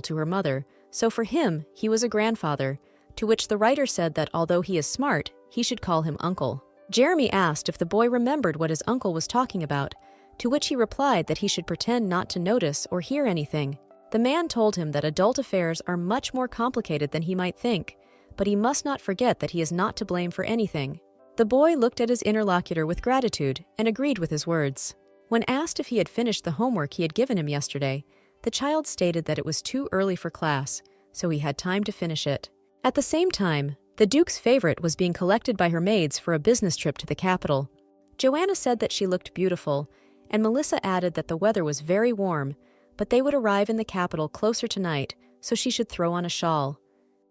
to her mother, so for him, he was a grandfather, to which the writer said that although he is smart, he should call him uncle. Jeremy asked if the boy remembered what his uncle was talking about, to which he replied that he should pretend not to notice or hear anything. The man told him that adult affairs are much more complicated than he might think, but he must not forget that he is not to blame for anything. The boy looked at his interlocutor with gratitude and agreed with his words. When asked if he had finished the homework he had given him yesterday, the child stated that it was too early for class, so he had time to finish it. At the same time, the Duke's favorite was being collected by her maids for a business trip to the capital. Joanna said that she looked beautiful, and Melissa added that the weather was very warm, but they would arrive in the capital closer to night, so she should throw on a shawl.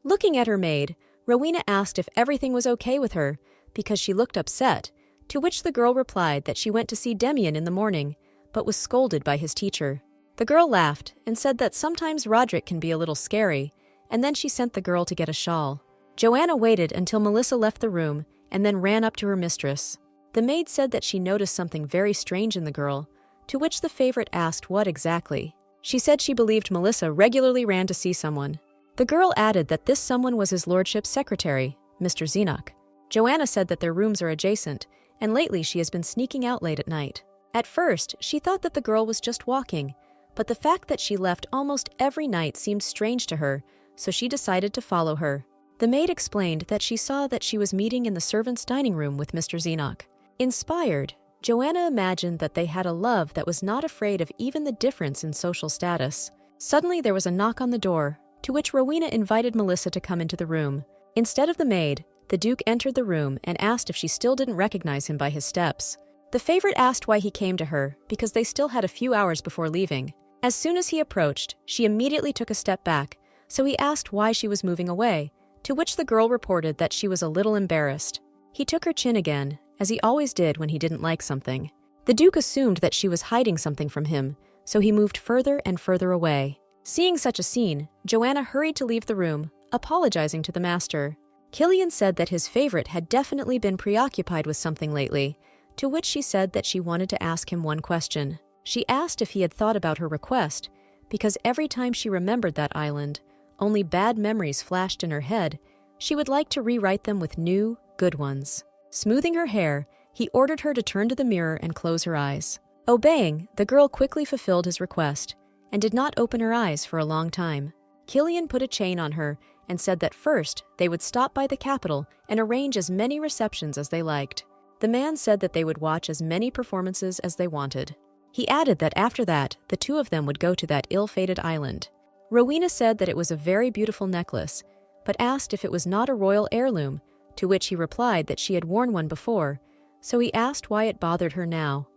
Looking at her maid, Rowena asked if everything was okay with her, because she looked upset, to which the girl replied that she went to see Demian in the morning, but was scolded by his teacher. The girl laughed and said that sometimes Roderick can be a little scary, and then she sent the girl to get a shawl. Joanna waited until Melissa left the room and then ran up to her mistress. The maid said that she noticed something very strange in the girl, to which the favorite asked what exactly. She said she believed Melissa regularly ran to see someone. The girl added that this someone was his lordship's secretary, Mr. Zenock. Joanna said that their rooms are adjacent, and lately she has been sneaking out late at night. At first, she thought that the girl was just walking, but the fact that she left almost every night seemed strange to her, so she decided to follow her. The maid explained that she saw that she was meeting in the servants' dining room with Mr. Zenock. Inspired, Joanna imagined that they had a love that was not afraid of even the difference in social status. Suddenly there was a knock on the door, to which Rowena invited Melissa to come into the room. Instead of the maid, the Duke entered the room and asked if she still didn't recognize him by his steps. The favorite asked why he came to her, because they still had a few hours before leaving. As soon as he approached, she immediately took a step back, so he asked why she was moving away, to which the girl reported that she was a little embarrassed. He took her chin again, as he always did when he didn't like something. The Duke assumed that she was hiding something from him, so he moved further and further away. Seeing such a scene, Joanna hurried to leave the room, apologizing to the master. Killian said that his favorite had definitely been preoccupied with something lately, to which she said that she wanted to ask him one question. She asked if he had thought about her request, because every time she remembered that island, only bad memories flashed in her head. She would like to rewrite them with new, good ones. Smoothing her hair, he ordered her to turn to the mirror and close her eyes. Obeying, the girl quickly fulfilled his request, and did not open her eyes for a long time. Killian put a chain on her and said that first they would stop by the capital and arrange as many receptions as they liked. The man said that they would watch as many performances as they wanted. He added that after that, the two of them would go to that ill-fated island. Rowena said that it was a very beautiful necklace, but asked if it was not a royal heirloom, to which he replied that she had worn one before, so he asked why it bothered her now.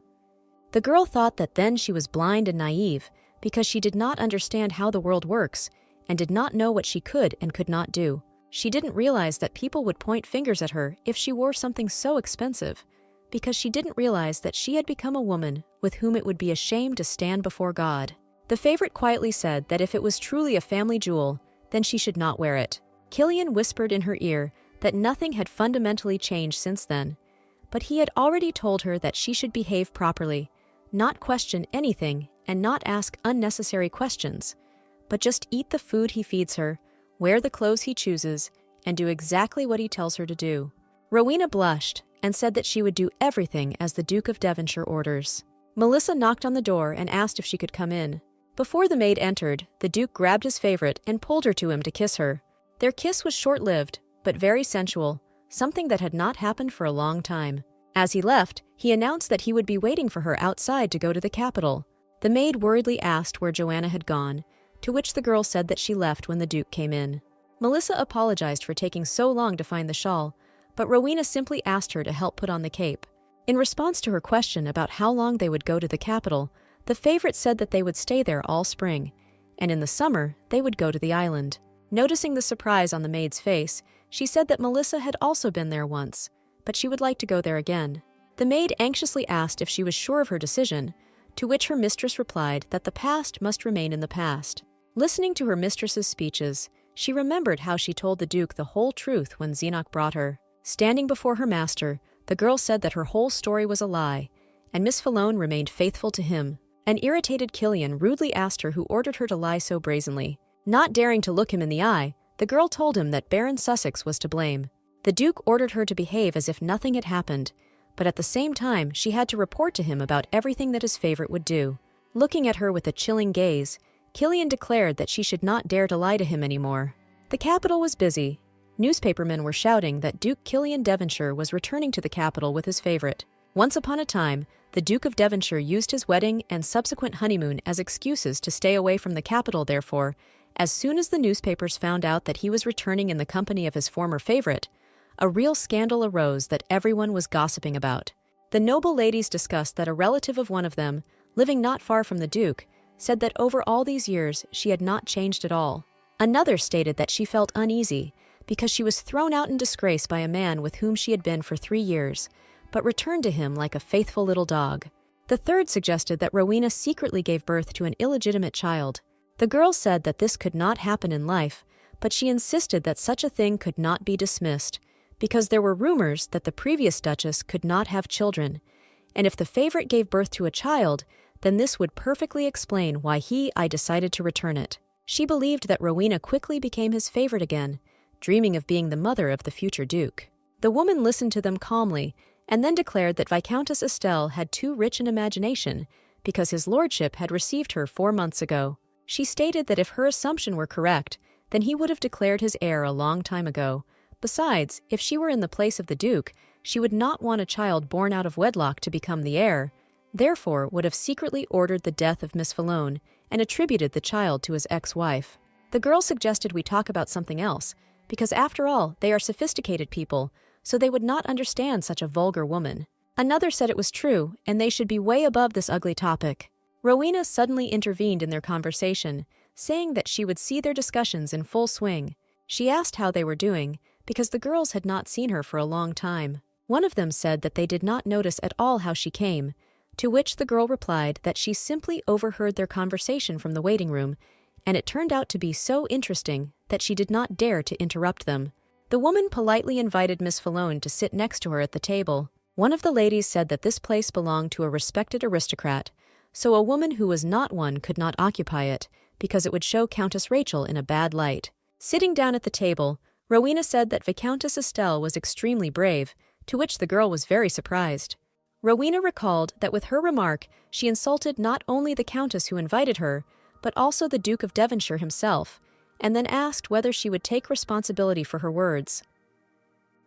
The girl thought that then she was blind and naive, because she did not understand how the world works, and did not know what she could and could not do. She didn't realize that people would point fingers at her if she wore something so expensive, because she didn't realize that she had become a woman with whom it would be a shame to stand before God. The favorite quietly said that if it was truly a family jewel, then she should not wear it. Killian whispered in her ear that nothing had fundamentally changed since then, but he had already told her that she should behave properly, not question anything and not ask unnecessary questions, but just eat the food he feeds her, wear the clothes he chooses, and do exactly what he tells her to do. Rowena blushed and said that she would do everything as the Duke of Devonshire orders. Melissa knocked on the door and asked if she could come in. Before the maid entered, the Duke grabbed his favorite and pulled her to him to kiss her. Their kiss was short-lived, but very sensual, something that had not happened for a long time. As he left, he announced that he would be waiting for her outside to go to the capital. The maid worriedly asked where Joanna had gone, to which the girl said that she left when the Duke came in. Melissa apologized for taking so long to find the shawl, but Rowena simply asked her to help put on the cape. In response to her question about how long they would go to the capital, the favorite said that they would stay there all spring, and in the summer they would go to the island. Noticing the surprise on the maid's face, she said that Melissa had also been there once, but she would like to go there again. The maid anxiously asked if she was sure of her decision, to which her mistress replied that the past must remain in the past. Listening to her mistress's speeches, she remembered how she told the Duke the whole truth when Zenock brought her. Standing before her master, the girl said that her whole story was a lie, and Miss Falone remained faithful to him. An irritated Killian rudely asked her who ordered her to lie so brazenly. Not daring to look him in the eye, the girl told him that Baron Sussex was to blame. The Duke ordered her to behave as if nothing had happened, but at the same time she had to report to him about everything that his favorite would do. Looking at her with a chilling gaze, Killian declared that she should not dare to lie to him anymore. The capital was busy. Newspapermen were shouting that Duke Killian Devonshire was returning to the capital with his favorite. Once upon a time, the Duke of Devonshire used his wedding and subsequent honeymoon as excuses to stay away from the capital. Therefore, as soon as the newspapers found out that he was returning in the company of his former favorite, a real scandal arose that everyone was gossiping about. The noble ladies discussed that a relative of one of them, living not far from the Duke, said that over all these years she had not changed at all. Another stated that she felt uneasy because she was thrown out in disgrace by a man with whom she had been for 3 years, but returned to him like a faithful little dog. The third suggested that Rowena secretly gave birth to an illegitimate child. The girl said that this could not happen in life, but she insisted that such a thing could not be dismissed, because there were rumors that the previous Duchess could not have children, and if the favorite gave birth to a child, then this would perfectly explain why I decided to return it. She believed that Rowena quickly became his favorite again, dreaming of being the mother of the future Duke. The woman listened to them calmly, and then declared that Viscountess Estelle had too rich an imagination, because his lordship had received her 4 months ago. She stated that if her assumption were correct, then he would have declared his heir a long time ago. Besides, if she were in the place of the Duke, she would not want a child born out of wedlock to become the heir, therefore would have secretly ordered the death of Miss Falloon and attributed the child to his ex-wife. The girl suggested we talk about something else, because after all, they are sophisticated people, so they would not understand such a vulgar woman. Another said it was true, and they should be way above this ugly topic. Rowena suddenly intervened in their conversation, saying that she would see their discussions in full swing. She asked how they were doing, because the girls had not seen her for a long time. One of them said that they did not notice at all how she came, to which the girl replied that she simply overheard their conversation from the waiting room, and it turned out to be so interesting that she did not dare to interrupt them. The woman politely invited Miss Falloon to sit next to her at the table. One of the ladies said that this place belonged to a respected aristocrat, so a woman who was not one could not occupy it, because it would show Countess Rachel in a bad light. Sitting down at the table, Rowena said that Viscountess Estelle was extremely brave, to which the girl was very surprised. Rowena recalled that with her remark, she insulted not only the Countess who invited her, but also the Duke of Devonshire himself, and then asked whether she would take responsibility for her words.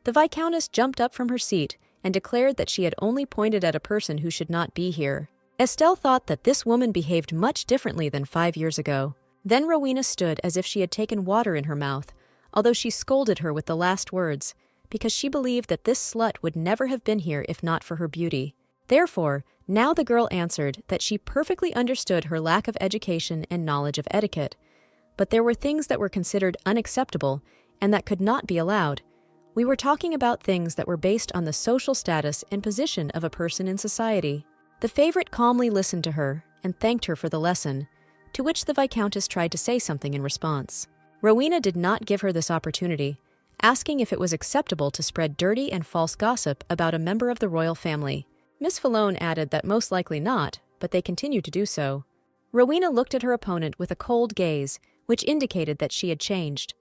The Viscountess jumped up from her seat and declared that she had only pointed at a person who should not be here. Estelle thought that this woman behaved much differently than 5 years ago. Then Rowena stood as if she had taken water in her mouth, although she scolded her with the last words, because she believed that this slut would never have been here if not for her beauty. Therefore, now the girl answered that she perfectly understood her lack of education and knowledge of etiquette, but there were things that were considered unacceptable and that could not be allowed. We were talking about things that were based on the social status and position of a person in society. The favorite calmly listened to her and thanked her for the lesson, to which the Viscountess tried to say something in response. Rowena did not give her this opportunity, asking if it was acceptable to spread dirty and false gossip about a member of the royal family. Miss Falloon added that most likely not, but they continued to do so. Rowena looked at her opponent with a cold gaze, which indicated that she had changed.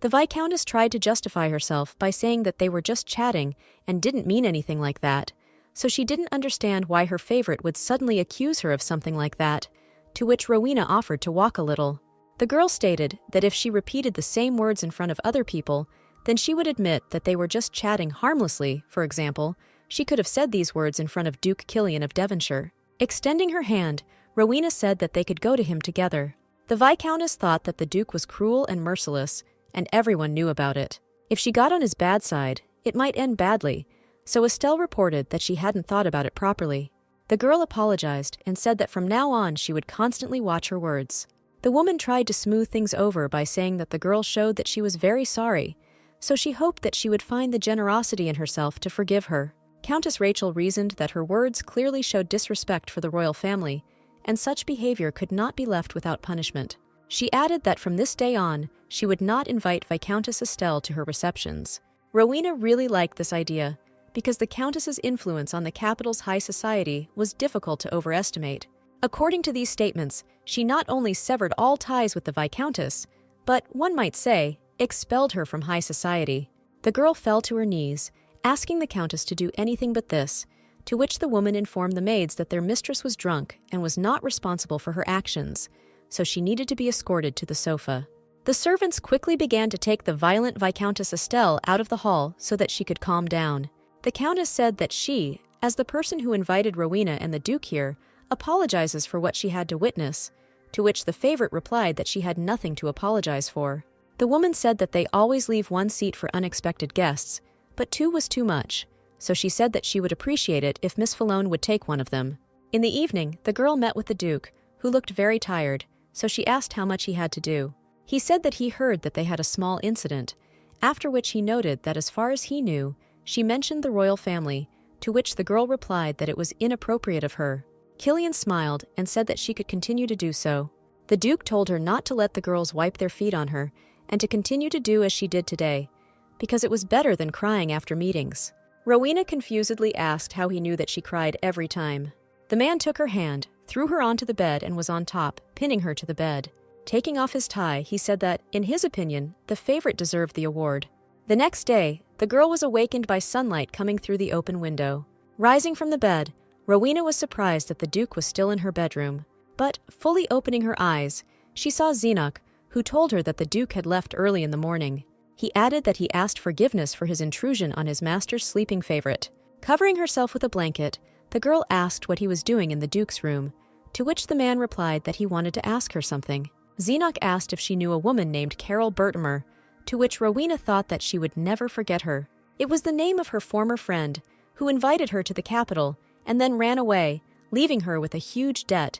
The Viscountess tried to justify herself by saying that they were just chatting and didn't mean anything like that, so she didn't understand why her favorite would suddenly accuse her of something like that, to which Rowena offered to walk a little. The girl stated that if she repeated the same words in front of other people, then she would admit that they were just chatting harmlessly. For example, she could have said these words in front of Duke Killian of Devonshire. Extending her hand, Rowena said that they could go to him together. The Viscountess thought that the Duke was cruel and merciless, and everyone knew about it. If she got on his bad side, it might end badly, so Estelle reported that she hadn't thought about it properly. The girl apologized and said that from now on she would constantly watch her words. The woman tried to smooth things over by saying that the girl showed that she was very sorry, so she hoped that she would find the generosity in herself to forgive her. Countess Rachel reasoned that her words clearly showed disrespect for the royal family, and such behavior could not be left without punishment. She added that from this day on, she would not invite Viscountess Estelle to her receptions. Rowena really liked this idea, because the Countess's influence on the capital's high society was difficult to overestimate. According to these statements, she not only severed all ties with the Viscountess, but, one might say, expelled her from high society. The girl fell to her knees, asking the Countess to do anything but this, to which the woman informed the maids that their mistress was drunk and was not responsible for her actions, so she needed to be escorted to the sofa. The servants quickly began to take the violent Viscountess Estelle out of the hall so that she could calm down. The Countess said that she, as the person who invited Rowena and the Duke here, apologizes for what she had to witness, to which the favorite replied that she had nothing to apologize for. The woman said that they always leave one seat for unexpected guests, but two was too much, so she said that she would appreciate it if Miss Falone would take one of them. In the evening, the girl met with the Duke, who looked very tired, so she asked how much he had to do. He said that he heard that they had a small incident, after which he noted that as far as he knew, she mentioned the royal family, to which the girl replied that it was inappropriate of her. Killian smiled and said that she could continue to do so. The Duke told her not to let the girls wipe their feet on her and to continue to do as she did today, because it was better than crying after meetings. Rowena confusedly asked how he knew that she cried every time. The man took her hand, threw her onto the bed and was on top, pinning her to the bed. Taking off his tie, he said that, in his opinion, the favorite deserved the award. The next day, the girl was awakened by sunlight coming through the open window. Rising from the bed, Rowena was surprised that the Duke was still in her bedroom. But, fully opening her eyes, she saw Zenock, who told her that the Duke had left early in the morning. He added that he asked forgiveness for his intrusion on his master's sleeping favorite. Covering herself with a blanket, the girl asked what he was doing in the Duke's room, to which the man replied that he wanted to ask her something. Zenock asked if she knew a woman named Carol Bertimer, to which Rowena thought that she would never forget her. It was the name of her former friend, who invited her to the capital and then ran away, leaving her with a huge debt.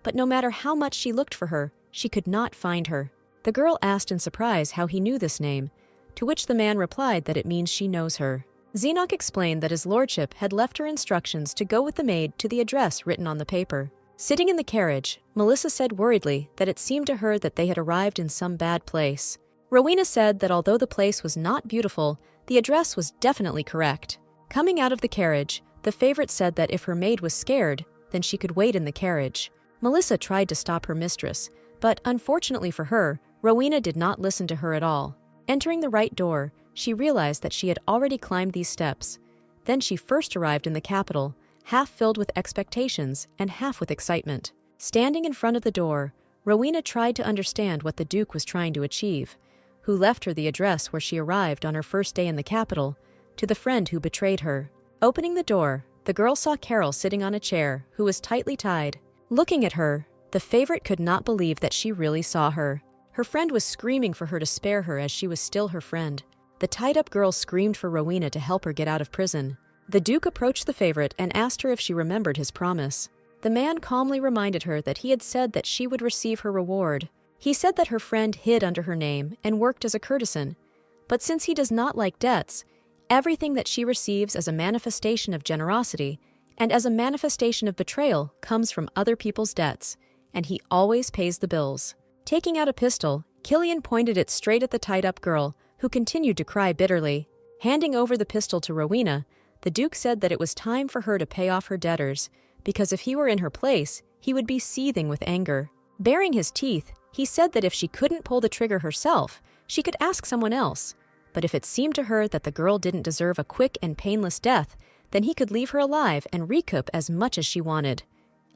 But no matter how much she looked for her, she could not find her. The girl asked in surprise how he knew this name, to which the man replied that it means she knows her. Zenock explained that his lordship had left her instructions to go with the maid to the address written on the paper. Sitting in the carriage, Melissa said worriedly that it seemed to her that they had arrived in some bad place. Rowena said that although the place was not beautiful, the address was definitely correct. Coming out of the carriage, the favorite said that if her maid was scared, then she could wait in the carriage. Melissa tried to stop her mistress, but unfortunately for her, Rowena did not listen to her at all. Entering the right door, she realized that she had already climbed these steps. Then she first arrived in the capital, half filled with expectations and half with excitement. Standing in front of the door, Rowena tried to understand what the Duke was trying to achieve, who left her the address where she arrived on her first day in the capital, to the friend who betrayed her. Opening the door, the girl saw Carol sitting on a chair, who was tightly tied. Looking at her, the favorite could not believe that she really saw her. Her friend was screaming for her to spare her as she was still her friend. The tied-up girl screamed for Rowena to help her get out of prison. The Duke approached the favorite and asked her if she remembered his promise. The man calmly reminded her that he had said that she would receive her reward. He said that her friend hid under her name and worked as a courtesan, but since he does not like debts, everything that she receives as a manifestation of generosity and as a manifestation of betrayal comes from other people's debts, and he always pays the bills. Taking out a pistol, Killian pointed it straight at the tied-up girl, who continued to cry bitterly. Handing over the pistol to Rowena, the Duke said that it was time for her to pay off her debtors, because if he were in her place, he would be seething with anger. Baring his teeth, he said that if she couldn't pull the trigger herself, she could ask someone else. But if it seemed to her that the girl didn't deserve a quick and painless death, then he could leave her alive and recoup as much as she wanted.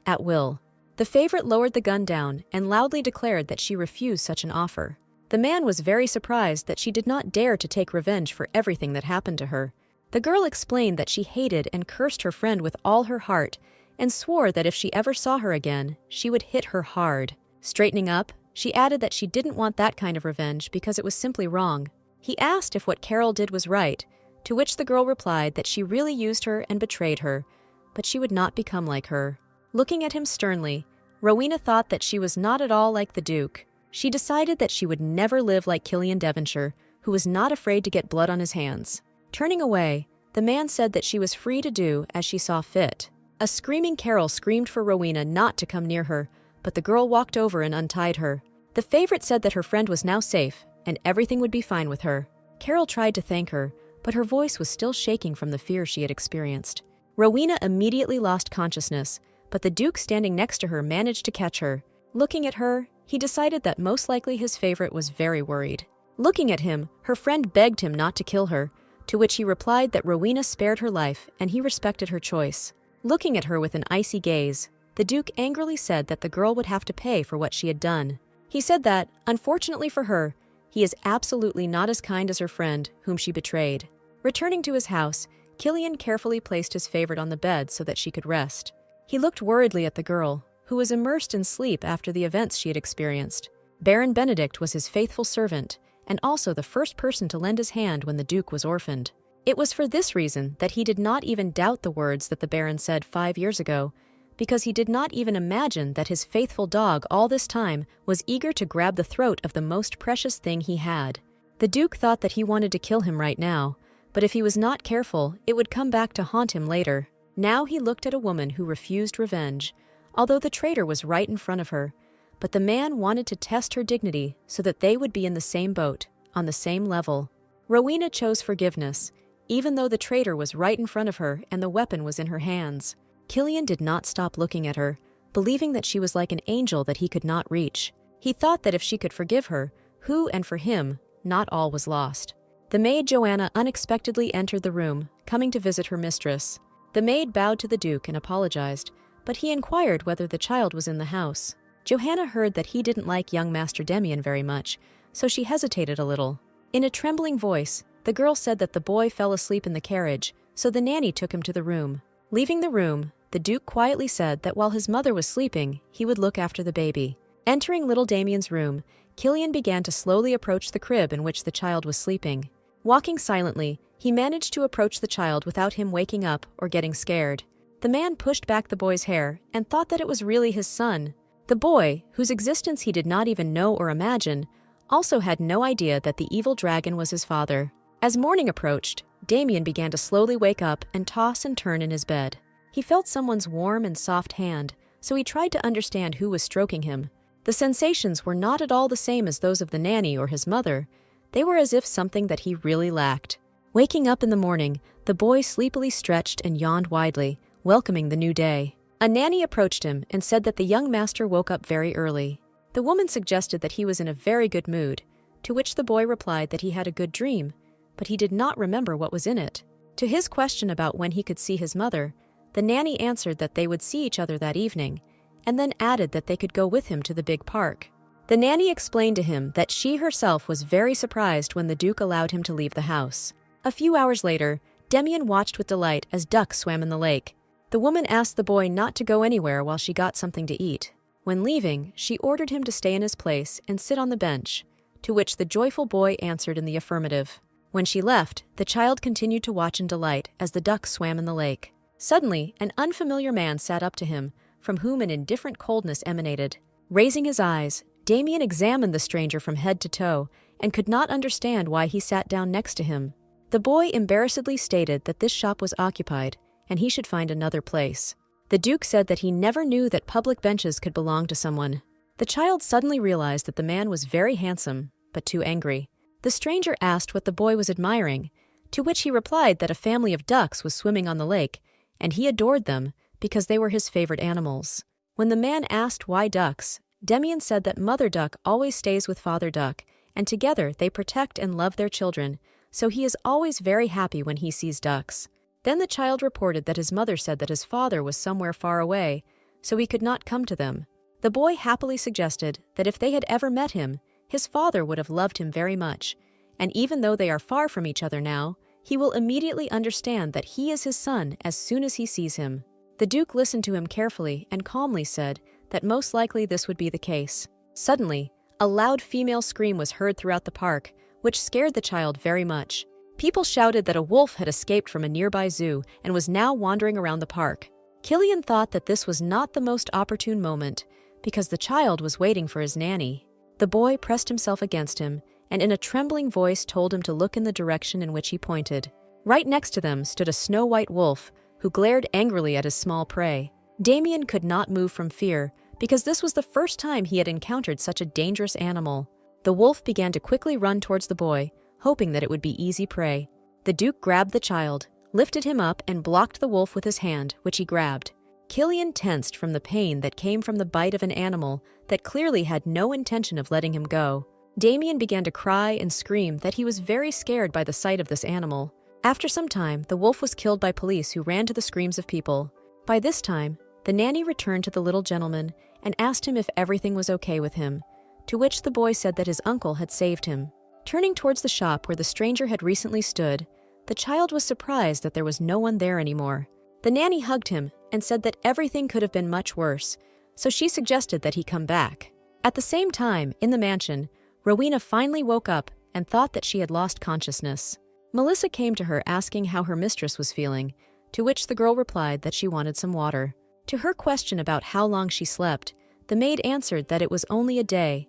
At will. The favorite lowered the gun down and loudly declared that she refused such an offer. The man was very surprised that she did not dare to take revenge for everything that happened to her. The girl explained that she hated and cursed her friend with all her heart and swore that if she ever saw her again, she would hit her hard. Straightening up, she added that she didn't want that kind of revenge because it was simply wrong. He asked if what Carol did was right, to which the girl replied that she really used her and betrayed her, but she would not become like her. Looking at him sternly, Rowena thought that she was not at all like the Duke. She decided that she would never live like Killian Devonshire, who was not afraid to get blood on his hands. Turning away, the man said that she was free to do as she saw fit. A screaming Carol screamed for Rowena not to come near her, but the girl walked over and untied her. The favorite said that her friend was now safe, and everything would be fine with her. Carol tried to thank her, but her voice was still shaking from the fear she had experienced. Rowena immediately lost consciousness, but the Duke standing next to her managed to catch her. Looking at her, he decided that most likely his favorite was very worried. Looking at him, her friend begged him not to kill her, to which he replied that Rowena spared her life and he respected her choice. Looking at her with an icy gaze, the Duke angrily said that the girl would have to pay for what she had done. He said that, unfortunately for her, he is absolutely not as kind as her friend, whom she betrayed. Returning to his house, Killian carefully placed his favorite on the bed so that she could rest. He looked worriedly at the girl, who was immersed in sleep after the events she had experienced. Baron Benedict was his faithful servant, and also the first person to lend his hand when the Duke was orphaned. It was for this reason that he did not even doubt the words that the Baron said 5 years ago, because he did not even imagine that his faithful dog all this time was eager to grab the throat of the most precious thing he had. The Duke thought that he wanted to kill him right now, but if he was not careful, it would come back to haunt him later. Now he looked at a woman who refused revenge, although the traitor was right in front of her. But the man wanted to test her dignity so that they would be in the same boat, on the same level. Rowena chose forgiveness, even though the traitor was right in front of her and the weapon was in her hands. Killian did not stop looking at her, believing that she was like an angel that he could not reach. He thought that if she could forgive her, who and for him, not all was lost. The maid Joanna unexpectedly entered the room, coming to visit her mistress. The maid bowed to the Duke and apologized, but he inquired whether the child was in the house. Johanna heard that he didn't like young Master Demian very much, so she hesitated a little. In a trembling voice, the girl said that the boy fell asleep in the carriage, so the nanny took him to the room. Leaving the room, the Duke quietly said that while his mother was sleeping, he would look after the baby. Entering little Damian's room, Killian began to slowly approach the crib in which the child was sleeping. Walking silently, he managed to approach the child without him waking up or getting scared. The man pushed back the boy's hair and thought that it was really his son. The boy, whose existence he did not even know or imagine, also had no idea that the evil dragon was his father. As morning approached, Damian began to slowly wake up and toss and turn in his bed. He felt someone's warm and soft hand, so he tried to understand who was stroking him. The sensations were not at all the same as those of the nanny or his mother. They were as if something that he really lacked. Waking up in the morning, the boy sleepily stretched and yawned widely, welcoming the new day. A nanny approached him and said that the young master woke up very early. The woman suggested that he was in a very good mood, to which the boy replied that he had a good dream, but he did not remember what was in it. To his question about when he could see his mother, the nanny answered that they would see each other that evening, and then added that they could go with him to the big park. The nanny explained to him that she herself was very surprised when the Duke allowed him to leave the house. A few hours later, Demian watched with delight as ducks swam in the lake. The woman asked the boy not to go anywhere while she got something to eat. When leaving, she ordered him to stay in his place and sit on the bench, to which the joyful boy answered in the affirmative. When she left, the child continued to watch in delight as the ducks swam in the lake. Suddenly, an unfamiliar man sat up to him, from whom an indifferent coldness emanated. Raising his eyes, Damian examined the stranger from head to toe and could not understand why he sat down next to him. The boy embarrassedly stated that this shop was occupied and he should find another place. The Duke said that he never knew that public benches could belong to someone. The child suddenly realized that the man was very handsome, but too angry. The stranger asked what the boy was admiring, to which he replied that a family of ducks was swimming on the lake, and he adored them because they were his favorite animals. When the man asked why ducks, Demian said that mother duck always stays with father duck, and together they protect and love their children, so he is always very happy when he sees ducks. Then the child reported that his mother said that his father was somewhere far away, so he could not come to them. The boy happily suggested that if they had ever met him, his father would have loved him very much, and even though they are far from each other now, he will immediately understand that he is his son as soon as he sees him. The Duke listened to him carefully and calmly said that most likely this would be the case. Suddenly, a loud female scream was heard throughout the park, which scared the child very much. People shouted that a wolf had escaped from a nearby zoo and was now wandering around the park. Killian thought that this was not the most opportune moment, because the child was waiting for his nanny. The boy pressed himself against him, and in a trembling voice told him to look in the direction in which he pointed. Right next to them stood a snow-white wolf, who glared angrily at his small prey. Damian could not move from fear, because this was the first time he had encountered such a dangerous animal. The wolf began to quickly run towards the boy, hoping that it would be easy prey. The Duke grabbed the child, lifted him up, and blocked the wolf with his hand, which he grabbed. Killian tensed from the pain that came from the bite of an animal that clearly had no intention of letting him go. Damien began to cry and scream that he was very scared by the sight of this animal. After some time, the wolf was killed by police who ran to the screams of people. By this time, the nanny returned to the little gentleman and asked him if everything was okay with him, to which the boy said that his uncle had saved him. Turning towards the shop where the stranger had recently stood, the child was surprised that there was no one there anymore. The nanny hugged him and said that everything could have been much worse, so she suggested that he come back. At the same time, in the mansion, Rowena finally woke up and thought that she had lost consciousness. Melissa came to her asking how her mistress was feeling, to which the girl replied that she wanted some water. To her question about how long she slept, the maid answered that it was only a day,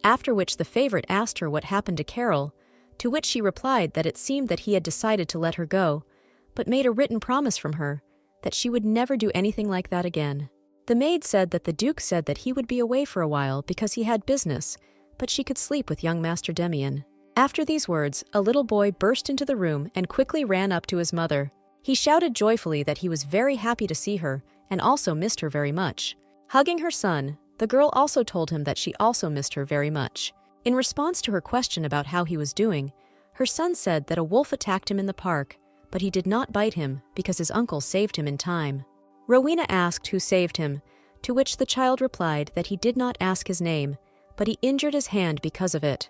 after which the favorite asked her what happened to Carol, to which she replied that it seemed that he had decided to let her go, but made a written promise from her that she would never do anything like that again. The maid said that the Duke said that he would be away for a while because he had business, but she could sleep with young Master Demian. After these words, a little boy burst into the room and quickly ran up to his mother. He shouted joyfully that he was very happy to see her and also missed her very much. Hugging her son, the girl also told him that she also missed her very much. In response to her question about how he was doing, her son said that a wolf attacked him in the park, but he did not bite him because his uncle saved him in time. Rowena asked who saved him, to which the child replied that he did not ask his name, but he injured his hand because of it.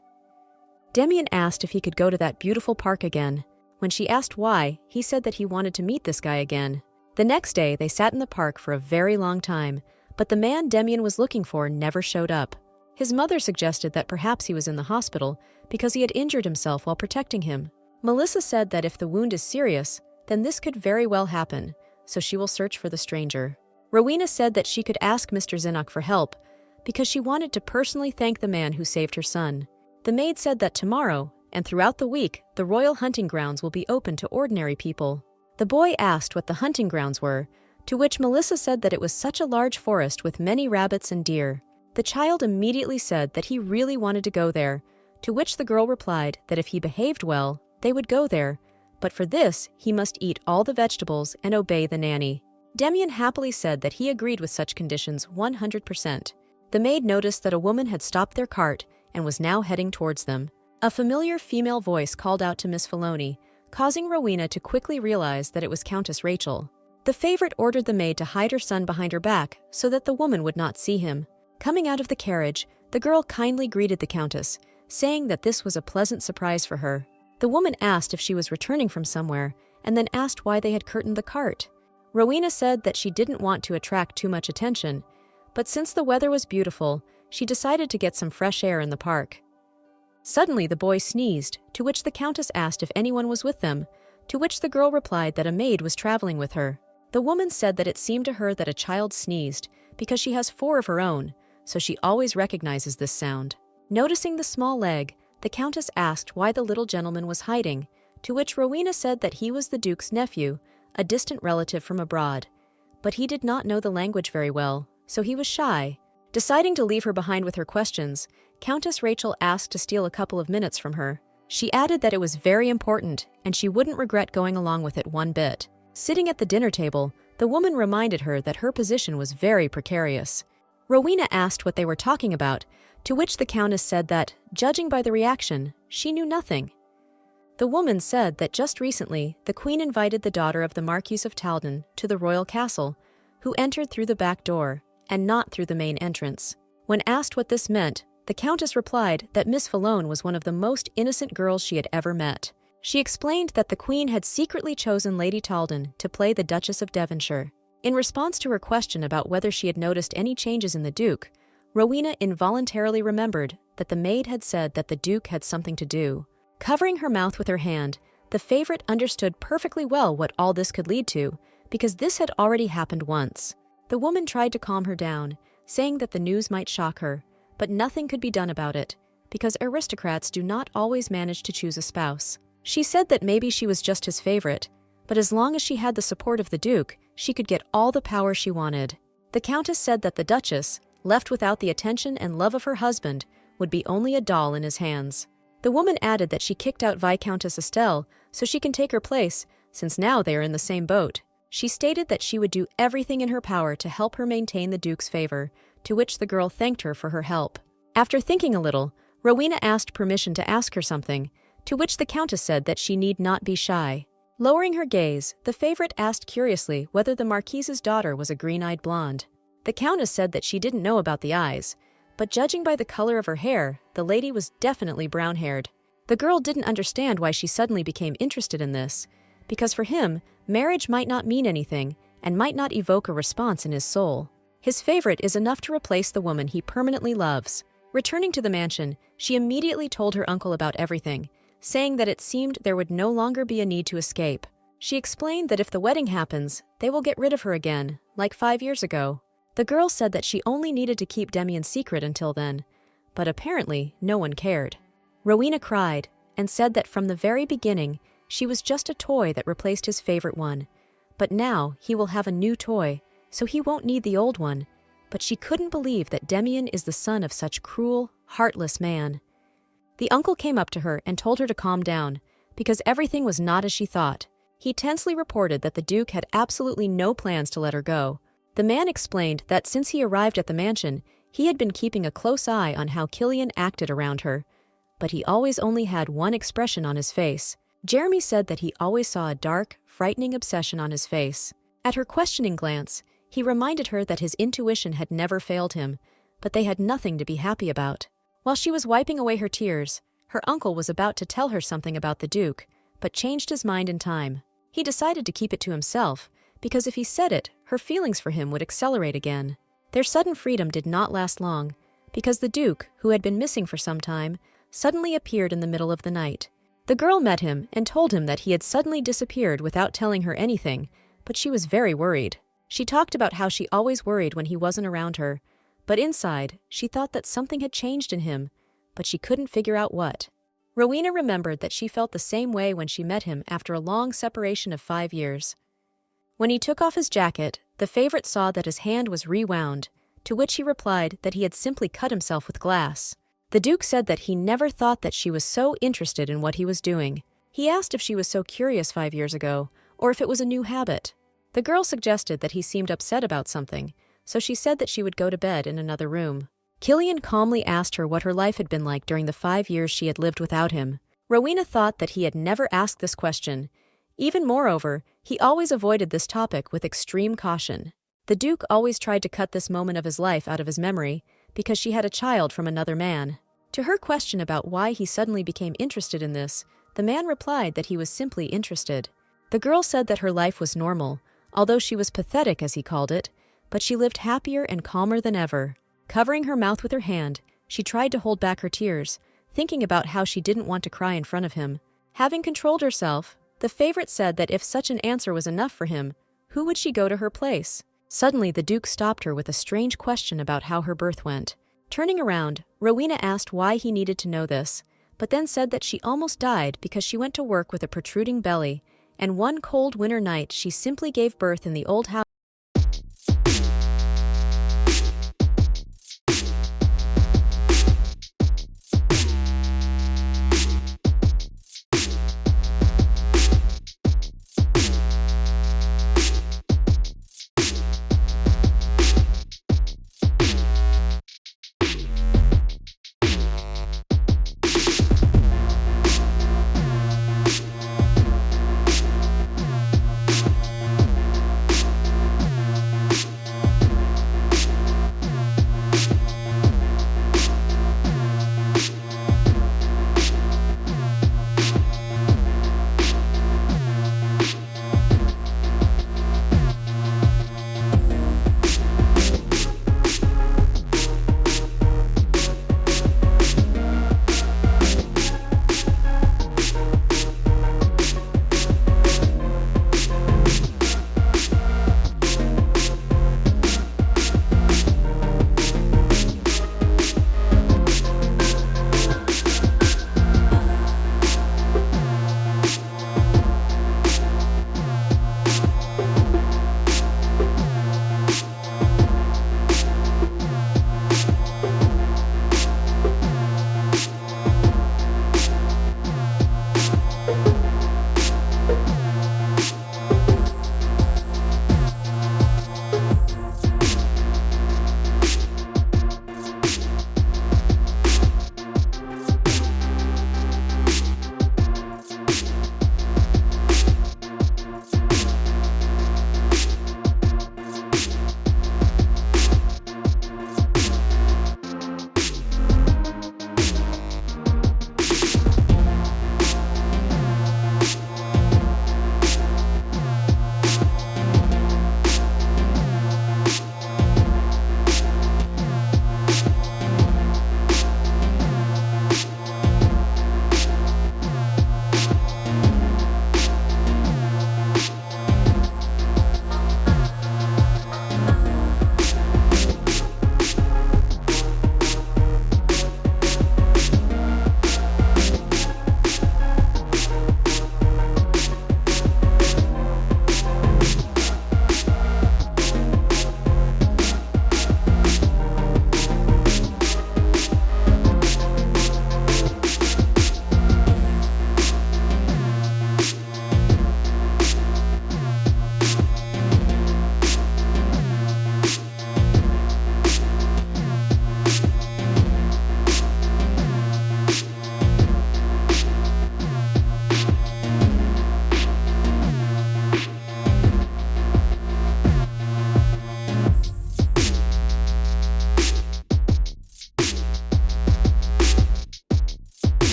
Demian asked if he could go to that beautiful park again. When she asked why, he said that he wanted to meet this guy again. The next day, they sat in the park for a very long time, but the man Demian was looking for never showed up. His mother suggested that perhaps he was in the hospital because he had injured himself while protecting him. Melissa said that if the wound is serious, then this could very well happen, so she will search for the stranger. Rowena said that she could ask Mr. Zinnock for help because she wanted to personally thank the man who saved her son. The maid said that tomorrow, and throughout the week, the royal hunting grounds will be open to ordinary people. The boy asked what the hunting grounds were, to which Melissa said that it was such a large forest with many rabbits and deer. The child immediately said that he really wanted to go there, to which the girl replied that if he behaved well, they would go there, but for this, he must eat all the vegetables and obey the nanny. Demian happily said that he agreed with such conditions 100%. The maid noticed that a woman had stopped their cart and was now heading towards them. A familiar female voice called out to Miss Filoni, causing Rowena to quickly realize that it was Countess Rachel. The favorite ordered the maid to hide her son behind her back so that the woman would not see him. Coming out of the carriage, the girl kindly greeted the Countess, saying that this was a pleasant surprise for her. The woman asked if she was returning from somewhere, and then asked why they had curtained the cart. Rowena said that she didn't want to attract too much attention, but since the weather was beautiful, she decided to get some fresh air in the park. Suddenly the boy sneezed, to which the Countess asked if anyone was with them, to which the girl replied that a maid was traveling with her. The woman said that it seemed to her that a child sneezed because she has 4 of her own, so she always recognizes this sound. Noticing the small leg, the Countess asked why the little gentleman was hiding, to which Rowena said that he was the Duke's nephew, a distant relative from abroad. But he did not know the language very well, so he was shy. Deciding to leave her behind with her questions, Countess Rachel asked to steal a couple of minutes from her. She added that it was very important, and she wouldn't regret going along with it one bit. Sitting at the dinner table, the woman reminded her that her position was very precarious. Rowena asked what they were talking about, to which the Countess said that, judging by the reaction, she knew nothing. The woman said that just recently, the Queen invited the daughter of the Marquis of Talden to the royal castle, who entered through the back door, and not through the main entrance. When asked what this meant, the Countess replied that Miss Filoni was one of the most innocent girls she had ever met. She explained that the Queen had secretly chosen Lady Talden to play the Duchess of Devonshire. In response to her question about whether she had noticed any changes in the Duke, Rowena involuntarily remembered that the maid had said that the Duke had something to do. Covering her mouth with her hand, the favorite understood perfectly well what all this could lead to, because this had already happened once. The woman tried to calm her down, saying that the news might shock her, but nothing could be done about it, because aristocrats do not always manage to choose a spouse. She said that maybe she was just his favorite, but as long as she had the support of the Duke, she could get all the power she wanted. The Countess said that the Duchess, left without the attention and love of her husband, would be only a doll in his hands. The woman added that she kicked out Viscountess Estelle so she can take her place, since now they are in the same boat. She stated that she would do everything in her power to help her maintain the Duke's favor, to which the girl thanked her for her help. After thinking a little, Rowena asked permission to ask her something, to which the Countess said that she need not be shy. Lowering her gaze, the favorite asked curiously whether the Marquise's daughter was a green-eyed blonde. The Countess said that she didn't know about the eyes, but judging by the color of her hair, the lady was definitely brown-haired. The girl didn't understand why she suddenly became interested in this, because for him, marriage might not mean anything and might not evoke a response in his soul. His favorite is enough to replace the woman he permanently loves. Returning to the mansion, she immediately told her uncle about everything, saying that it seemed there would no longer be a need to escape. She explained that if the wedding happens, they will get rid of her again, like 5 years ago. The girl said that she only needed to keep Demien's secret until then, but apparently no one cared. Rowena cried and said that from the very beginning, she was just a toy that replaced his favorite one. But now he will have a new toy, so he won't need the old one. But she couldn't believe that Demien is the son of such cruel, heartless man. The uncle came up to her and told her to calm down, because everything was not as she thought. He tensely reported that the Duke had absolutely no plans to let her go. The man explained that since he arrived at the mansion, he had been keeping a close eye on how Killian acted around her, but he always only had one expression on his face. Jeremy said that he always saw a dark, frightening obsession on his face. At her questioning glance, he reminded her that his intuition had never failed him, but they had nothing to be happy about. While she was wiping away her tears, her uncle was about to tell her something about the Duke, but changed his mind in time. He decided to keep it to himself, because if he said it, her feelings for him would accelerate again. Their sudden freedom did not last long, because the Duke, who had been missing for some time, suddenly appeared in the middle of the night. The girl met him and told him that he had suddenly disappeared without telling her anything, but she was very worried. She talked about how she always worried when he wasn't around her, but inside, she thought that something had changed in him, but she couldn't figure out what. Rowena remembered that she felt the same way when she met him after a long separation of 5 years. When he took off his jacket, the favorite saw that his hand was rewound, to which he replied that he had simply cut himself with glass. The Duke said that he never thought that she was so interested in what he was doing. He asked if she was so curious 5 years ago, or if it was a new habit. The girl suggested that he seemed upset about something, so she said that she would go to bed in another room. Killian calmly asked her what her life had been like during the 5 years she had lived without him. Rowena thought that he had never asked this question. Even moreover, he always avoided this topic with extreme caution. The Duke always tried to cut this moment of his life out of his memory, because she had a child from another man. To her question about why he suddenly became interested in this, the man replied that he was simply interested. The girl said that her life was normal, although she was pathetic as he called it, but she lived happier and calmer than ever. Covering her mouth with her hand, she tried to hold back her tears, thinking about how she didn't want to cry in front of him. Having controlled herself, the favorite said that if such an answer was enough for him, who would she go to her place? Suddenly, the Duke stopped her with a strange question about how her birth went. Turning around, Rowena asked why he needed to know this, but then said that she almost died because she went to work with a protruding belly, and one cold winter night she simply gave birth in the old house.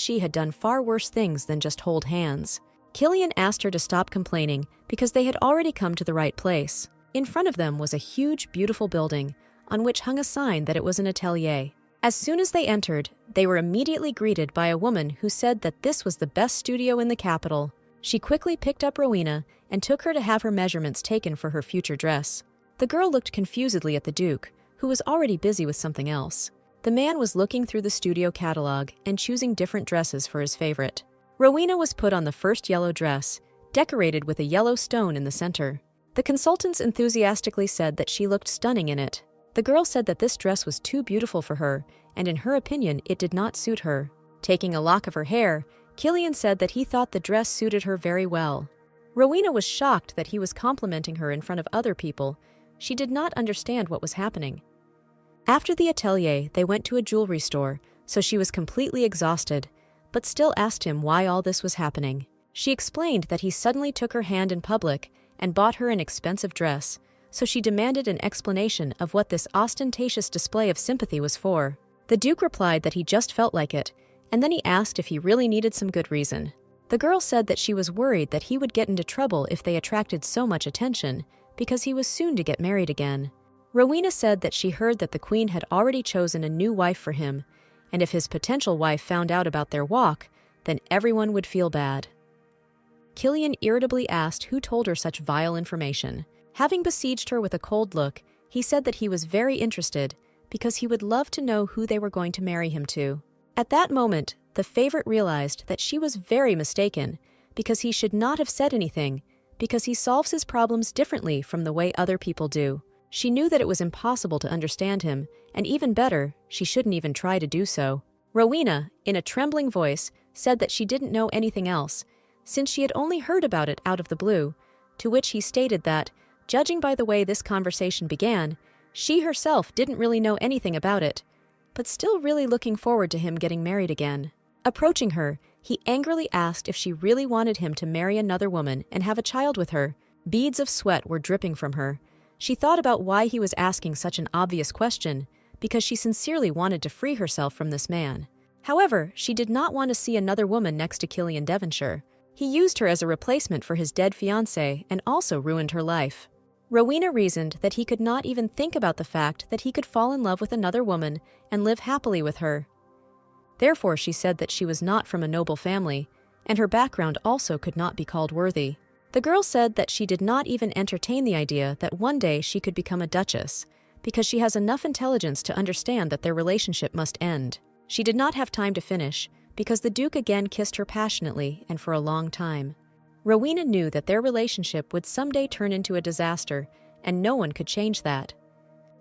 she had done far worse things than just hold hands. Killian asked her to stop complaining because they had already come to the right place. In front of them was a huge, beautiful building on which hung a sign that it was an atelier. As soon as they entered, they were immediately greeted by a woman who said that this was the best studio in the capital. She quickly picked up Rowena and took her to have her measurements taken for her future dress. The girl looked confusedly at the Duke, who was already busy with something else. The man was looking through the studio catalog and choosing different dresses for his favorite. Rowena was put on the first yellow dress, decorated with a yellow stone in the center. The consultants enthusiastically said that she looked stunning in it. The girl said that this dress was too beautiful for her, and in her opinion, it did not suit her. Taking a lock of her hair, Killian said that he thought the dress suited her very well. Rowena was shocked that he was complimenting her in front of other people. She did not understand what was happening. After the atelier, they went to a jewelry store, so she was completely exhausted, but still asked him why all this was happening. She explained that he suddenly took her hand in public and bought her an expensive dress, so she demanded an explanation of what this ostentatious display of sympathy was for. The Duke replied that he just felt like it, and then he asked if he really needed some good reason. The girl said that she was worried that he would get into trouble if they attracted so much attention, because he was soon to get married again. Rowena said that she heard that the Queen had already chosen a new wife for him, and if his potential wife found out about their walk, then everyone would feel bad. Killian irritably asked who told her such vile information. Having besieged her with a cold look, he said that he was very interested because he would love to know who they were going to marry him to. At that moment, the favorite realized that she was very mistaken because he should not have said anything, because he solves his problems differently from the way other people do. She knew that it was impossible to understand him, and even better, she shouldn't even try to do so. Rowena, in a trembling voice, said that she didn't know anything else, since she had only heard about it out of the blue, to which he stated that, judging by the way this conversation began, she herself didn't really know anything about it, but still really looking forward to him getting married again. Approaching her, he angrily asked if she really wanted him to marry another woman and have a child with her. Beads of sweat were dripping from her. She thought about why he was asking such an obvious question, because she sincerely wanted to free herself from this man. However, she did not want to see another woman next to Killian Devonshire. He used her as a replacement for his dead fiancée and also ruined her life. Rowena reasoned that he could not even think about the fact that he could fall in love with another woman and live happily with her. Therefore, she said that she was not from a noble family, and her background also could not be called worthy. The girl said that she did not even entertain the idea that one day she could become a duchess, because she has enough intelligence to understand that their relationship must end. She did not have time to finish, because the Duke again kissed her passionately and for a long time. Rowena knew that their relationship would someday turn into a disaster, and no one could change that.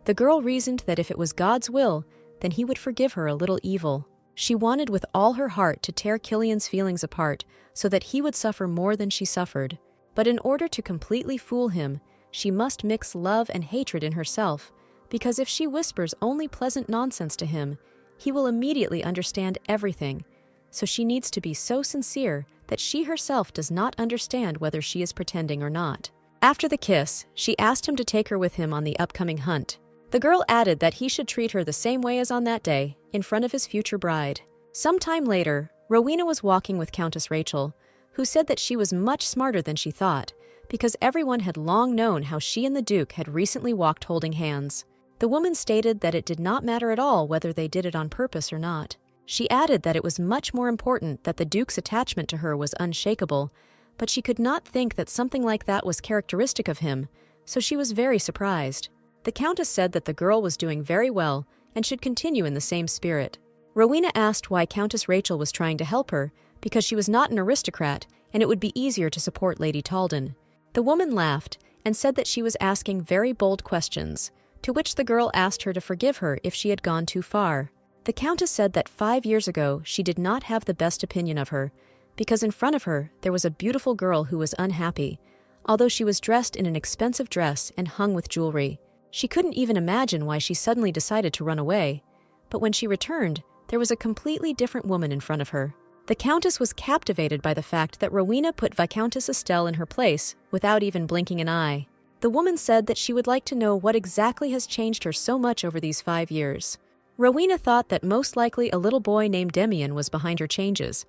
The girl reasoned that if it was God's will, then he would forgive her a little evil. She wanted with all her heart to tear Killian's feelings apart so that he would suffer more than she suffered. But in order to completely fool him, she must mix love and hatred in herself, because if she whispers only pleasant nonsense to him, he will immediately understand everything. So she needs to be so sincere that she herself does not understand whether she is pretending or not. After the kiss, she asked him to take her with him on the upcoming hunt. The girl added that he should treat her the same way as on that day, in front of his future bride. Some time later, Rowena was walking with Countess Rachel, who said that she was much smarter than she thought, because everyone had long known how she and the Duke had recently walked holding hands. The woman stated that it did not matter at all whether they did it on purpose or not. She added that it was much more important that the Duke's attachment to her was unshakable, but she could not think that something like that was characteristic of him, so she was very surprised. The Countess said that the girl was doing very well and should continue in the same spirit. Rowena asked why Countess Rachel was trying to help her, because she was not an aristocrat and it would be easier to support Lady Talden. The woman laughed and said that she was asking very bold questions, to which the girl asked her to forgive her if she had gone too far. The Countess said that 5 years ago she did not have the best opinion of her, because in front of her there was a beautiful girl who was unhappy, although she was dressed in an expensive dress and hung with jewelry. She couldn't even imagine why she suddenly decided to run away, but when she returned, there was a completely different woman in front of her. The Countess was captivated by the fact that Rowena put Viscountess Estelle in her place without even blinking an eye. The woman said that she would like to know what exactly has changed her so much over these 5 years. Rowena thought that most likely a little boy named Demian was behind her changes,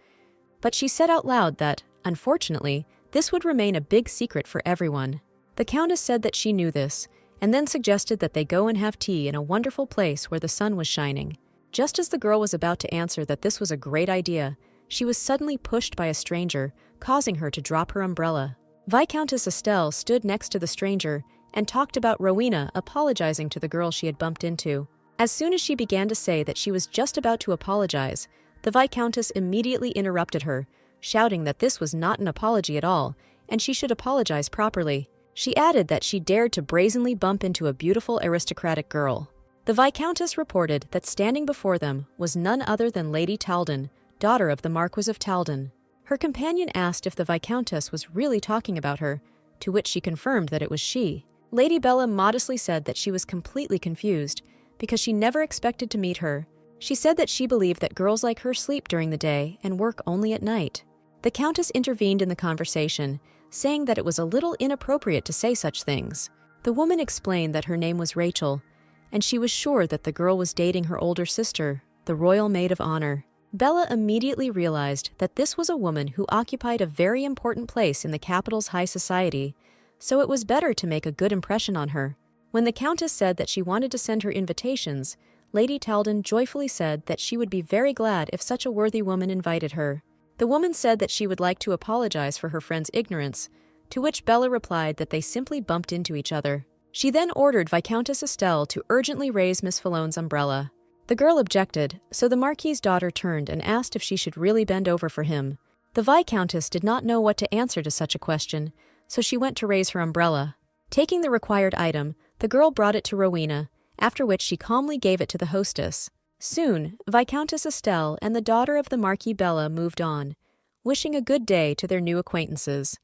but she said out loud that, unfortunately, this would remain a big secret for everyone. The Countess said that she knew this, and then suggested that they go and have tea in a wonderful place where the sun was shining. Just as the girl was about to answer that this was a great idea, she was suddenly pushed by a stranger, causing her to drop her umbrella. Viscountess Estelle stood next to the stranger and talked about Rowena apologizing to the girl she had bumped into. As soon as she began to say that she was just about to apologize, the Viscountess immediately interrupted her, shouting that this was not an apology at all, and she should apologize properly. She added that she dared to brazenly bump into a beautiful aristocratic girl. The Viscountess reported that standing before them was none other than Lady Talden, daughter of the Marquis of Talden. Her companion asked if the Viscountess was really talking about her, to which she confirmed that it was she. Lady Bella modestly said that she was completely confused, because she never expected to meet her. She said that she believed that girls like her sleep during the day and work only at night. The Countess intervened in the conversation, saying that it was a little inappropriate to say such things. The woman explained that her name was Rachel, and she was sure that the girl was dating her older sister, the Royal Maid of Honor. Bella immediately realized that this was a woman who occupied a very important place in the capital's high society, so it was better to make a good impression on her. When the Countess said that she wanted to send her invitations, Lady Talden joyfully said that she would be very glad if such a worthy woman invited her. The woman said that she would like to apologize for her friend's ignorance, to which Bella replied that they simply bumped into each other. She then ordered Viscountess Estelle to urgently raise Miss Falone's umbrella. The girl objected, so the Marquis's daughter turned and asked if she should really bend over for him. The Viscountess did not know what to answer to such a question, so she went to raise her umbrella. Taking the required item, the girl brought it to Rowena, after which she calmly gave it to the hostess. Soon, Viscountess Estelle and the daughter of the Marquis Bella moved on, wishing a good day to their new acquaintances.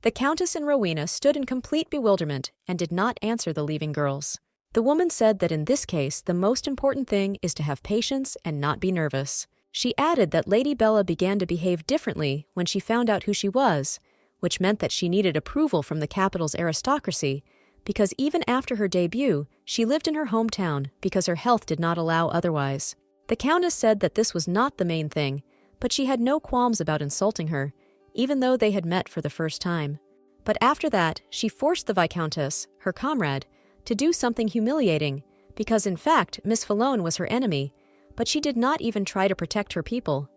The Countess and Rowena stood in complete bewilderment and did not answer the leaving girls. The woman said that in this case the most important thing is to have patience and not be nervous. She added that Lady Bella began to behave differently when she found out who she was, which meant that she needed approval from the capital's aristocracy, because even after her debut, she lived in her hometown because her health did not allow otherwise. The Countess said that this was not the main thing, but she had no qualms about insulting her, even though they had met for the first time. But after that, she forced the Viscountess, her comrade, to do something humiliating, because in fact Miss Falone was her enemy, but she did not even try to protect her people.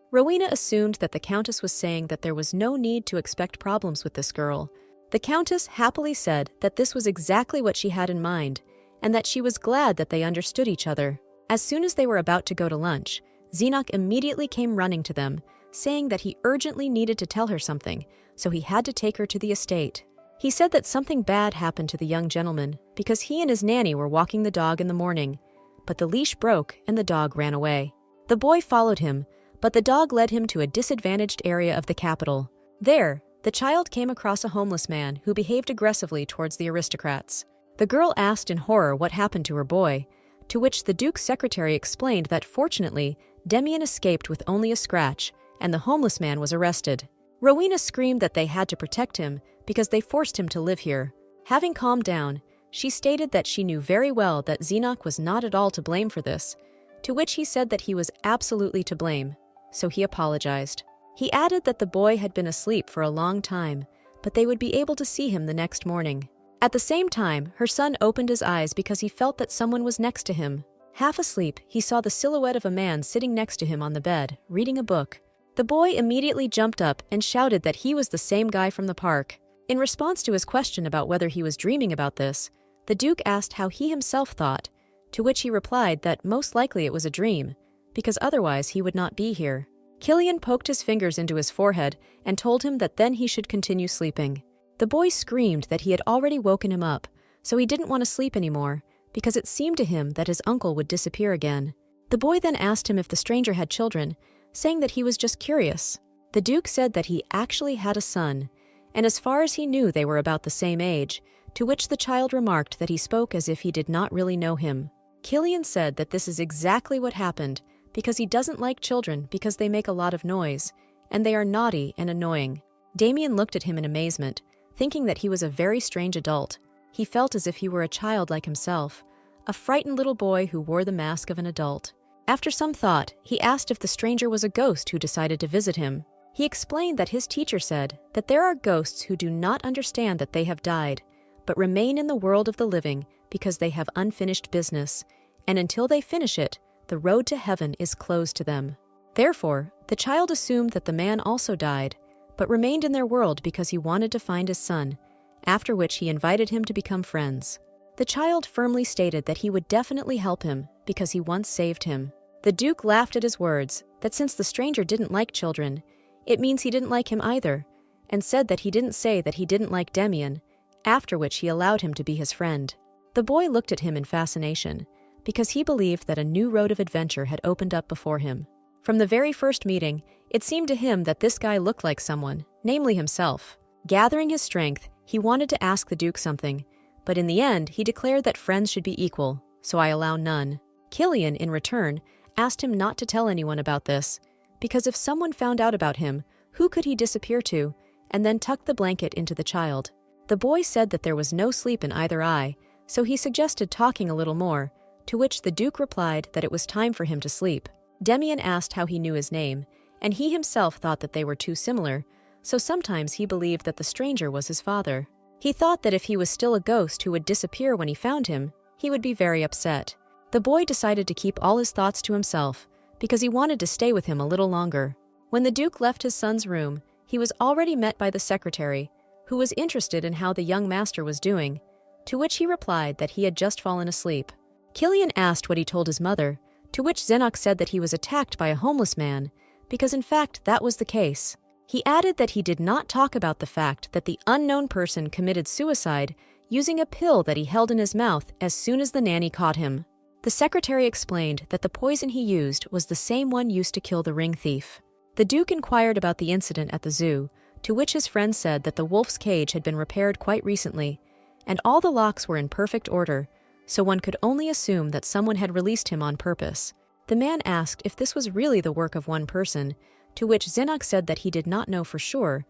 Rowena assumed that the Countess was saying that there was no need to expect problems with this girl. The Countess happily said that this was exactly what she had in mind, and that she was glad that they understood each other. As soon as they were about to go to lunch, Zenock immediately came running to them, saying that he urgently needed to tell her something, so he had to take her to the estate. He said that something bad happened to the young gentleman because he and his nanny were walking the dog in the morning, but the leash broke and the dog ran away. The boy followed him, but the dog led him to a disadvantaged area of the capital. There, the child came across a homeless man who behaved aggressively towards the aristocrats. The girl asked in horror what happened to her boy, to which the Duke's secretary explained that fortunately, Demian escaped with only a scratch, and the homeless man was arrested. Rowena screamed that they had to protect him because they forced him to live here. Having calmed down, she stated that she knew very well that Zenock was not at all to blame for this, to which he said that he was absolutely to blame, so he apologized. He added that the boy had been asleep for a long time, but they would be able to see him the next morning. At the same time, her son opened his eyes because he felt that someone was next to him. Half asleep, he saw the silhouette of a man sitting next to him on the bed, reading a book. The boy immediately jumped up and shouted that he was the same guy from the park. In response to his question about whether he was dreaming about this, the Duke asked how he himself thought, to which he replied that most likely it was a dream, because otherwise he would not be here. Killian poked his fingers into his forehead and told him that then he should continue sleeping. The boy screamed that he had already woken him up, so he didn't want to sleep anymore, because it seemed to him that his uncle would disappear again. The boy then asked him if the stranger had children, saying that he was just curious. The Duke said that he actually had a son, and as far as he knew they were about the same age, to which the child remarked that he spoke as if he did not really know him. Killian said that this is exactly what happened, because he doesn't like children because they make a lot of noise, and they are naughty and annoying. Damien looked at him in amazement, thinking that he was a very strange adult. He felt as if he were a child like himself, a frightened little boy who wore the mask of an adult. After some thought, he asked if the stranger was a ghost who decided to visit him. He explained that his teacher said that there are ghosts who do not understand that they have died, but remain in the world of the living because they have unfinished business, and until they finish it, the road to heaven is closed to them. Therefore, the child assumed that the man also died, but remained in their world because he wanted to find his son, after which he invited him to become friends. The child firmly stated that he would definitely help him because he once saved him. The Duke laughed at his words, that since the stranger didn't like children, it means he didn't like him either, and said that he didn't say that he didn't like Demian, after which he allowed him to be his friend. The boy looked at him in fascination, because he believed that a new road of adventure had opened up before him. From the very first meeting, it seemed to him that this guy looked like someone, namely himself. Gathering his strength, he wanted to ask the Duke something, but in the end he declared that friends should be equal, so I allow none. Killian, in return, asked him not to tell anyone about this, because if someone found out about him, who could he disappear to, and then tuck the blanket into the child? The boy said that there was no sleep in either eye, so he suggested talking a little more, to which the Duke replied that it was time for him to sleep. Demian asked how he knew his name, and he himself thought that they were too similar, so sometimes he believed that the stranger was his father. He thought that if he was still a ghost who would disappear when he found him, he would be very upset. The boy decided to keep all his thoughts to himself, because he wanted to stay with him a little longer. When the Duke left his son's room, he was already met by the secretary, who was interested in how the young master was doing, to which he replied that he had just fallen asleep. Killian asked what he told his mother, to which Zenok said that he was attacked by a homeless man, because in fact that was the case. He added that he did not talk about the fact that the unknown person committed suicide using a pill that he held in his mouth as soon as the nanny caught him. The secretary explained that the poison he used was the same one used to kill the ring thief. The Duke inquired about the incident at the zoo, to which his friend said that the wolf's cage had been repaired quite recently, and all the locks were in perfect order, so one could only assume that someone had released him on purpose. The man asked if this was really the work of one person, to which Zenok said that he did not know for sure,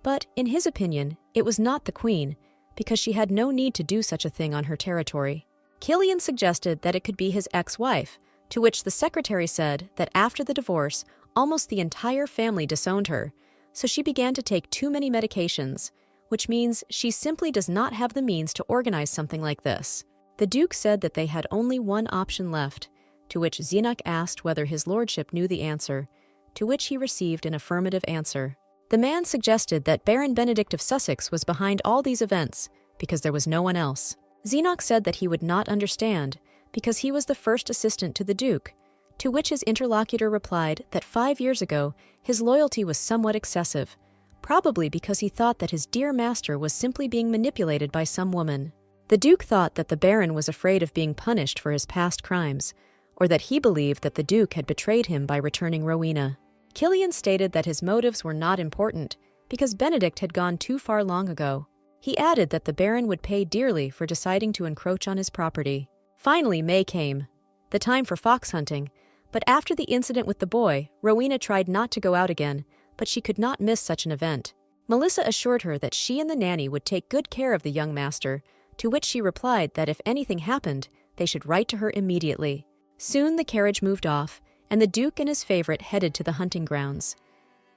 but, in his opinion, it was not the queen, because she had no need to do such a thing on her territory. Killian suggested that it could be his ex-wife, to which the secretary said that after the divorce, almost the entire family disowned her, so she began to take too many medications, which means she simply does not have the means to organize something like this. The Duke said that they had only one option left, to which Zenok asked whether his lordship knew the answer, to which he received an affirmative answer. The man suggested that Baron Benedict of Sussex was behind all these events, because there was no one else. Zenok said that he would not understand, because he was the first assistant to the Duke, to which his interlocutor replied that 5 years ago his loyalty was somewhat excessive, probably because he thought that his dear master was simply being manipulated by some woman. The Duke thought that the Baron was afraid of being punished for his past crimes, or that he believed that the Duke had betrayed him by returning Rowena. Killian stated that his motives were not important, because Benedict had gone too far long ago. He added that the Baron would pay dearly for deciding to encroach on his property. Finally, May came, the time for fox hunting, but after the incident with the boy, Rowena tried not to go out again, but she could not miss such an event. Melissa assured her that she and the nanny would take good care of the young master, to which she replied that if anything happened, they should write to her immediately. Soon the carriage moved off, and the Duke and his favorite headed to the hunting grounds.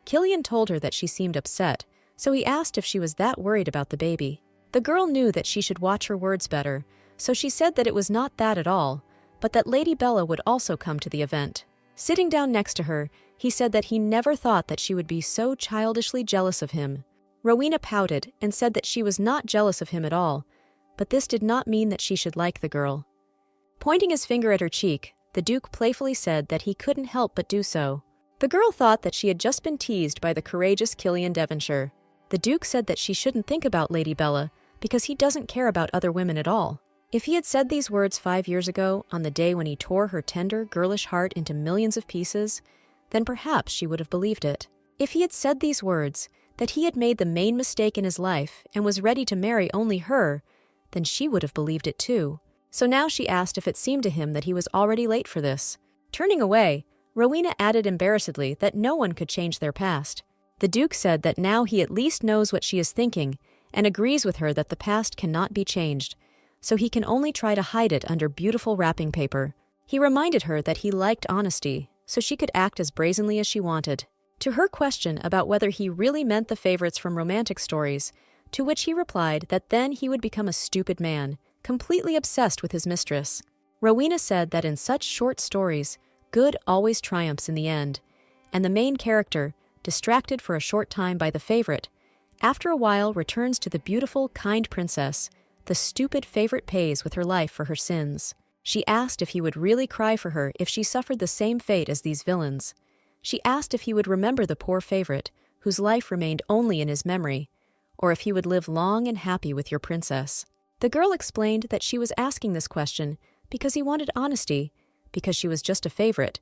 Killian told her that she seemed upset, so he asked if she was that worried about the baby. The girl knew that she should watch her words better, so she said that it was not that at all, but that Lady Bella would also come to the event. Sitting down next to her, he said that he never thought that she would be so childishly jealous of him. Rowena pouted and said that she was not jealous of him at all, but this did not mean that she should like the girl. Pointing his finger at her cheek, the Duke playfully said that he couldn't help but do so. The girl thought that she had just been teased by the courageous Killian Devonshire. The Duke said that she shouldn't think about Lady Bella, because he doesn't care about other women at all. If he had said these words 5 years ago, on the day when he tore her tender, girlish heart into millions of pieces, then perhaps she would have believed it. If he had said these words, that he had made the main mistake in his life and was ready to marry only her, then she would have believed it too. So now she asked if it seemed to him that he was already late for this. Turning away, Rowena added embarrassedly that no one could change their past. The Duke said that now he at least knows what she is thinking and agrees with her that the past cannot be changed, so he can only try to hide it under beautiful wrapping paper. He reminded her that he liked honesty, so she could act as brazenly as she wanted. To her question about whether he really meant the favorites from romantic stories, to which he replied that then he would become a stupid man, completely obsessed with his mistress. Rowena said that in such short stories, good always triumphs in the end, and the main character, distracted for a short time by the favorite, after a while returns to the beautiful, kind princess. The stupid favorite pays with her life for her sins. She asked if he would really cry for her if she suffered the same fate as these villains. She asked if he would remember the poor favorite, whose life remained only in his memory, or if he would live long and happy with your princess. The girl explained that she was asking this question because he wanted honesty, because she was just a favorite,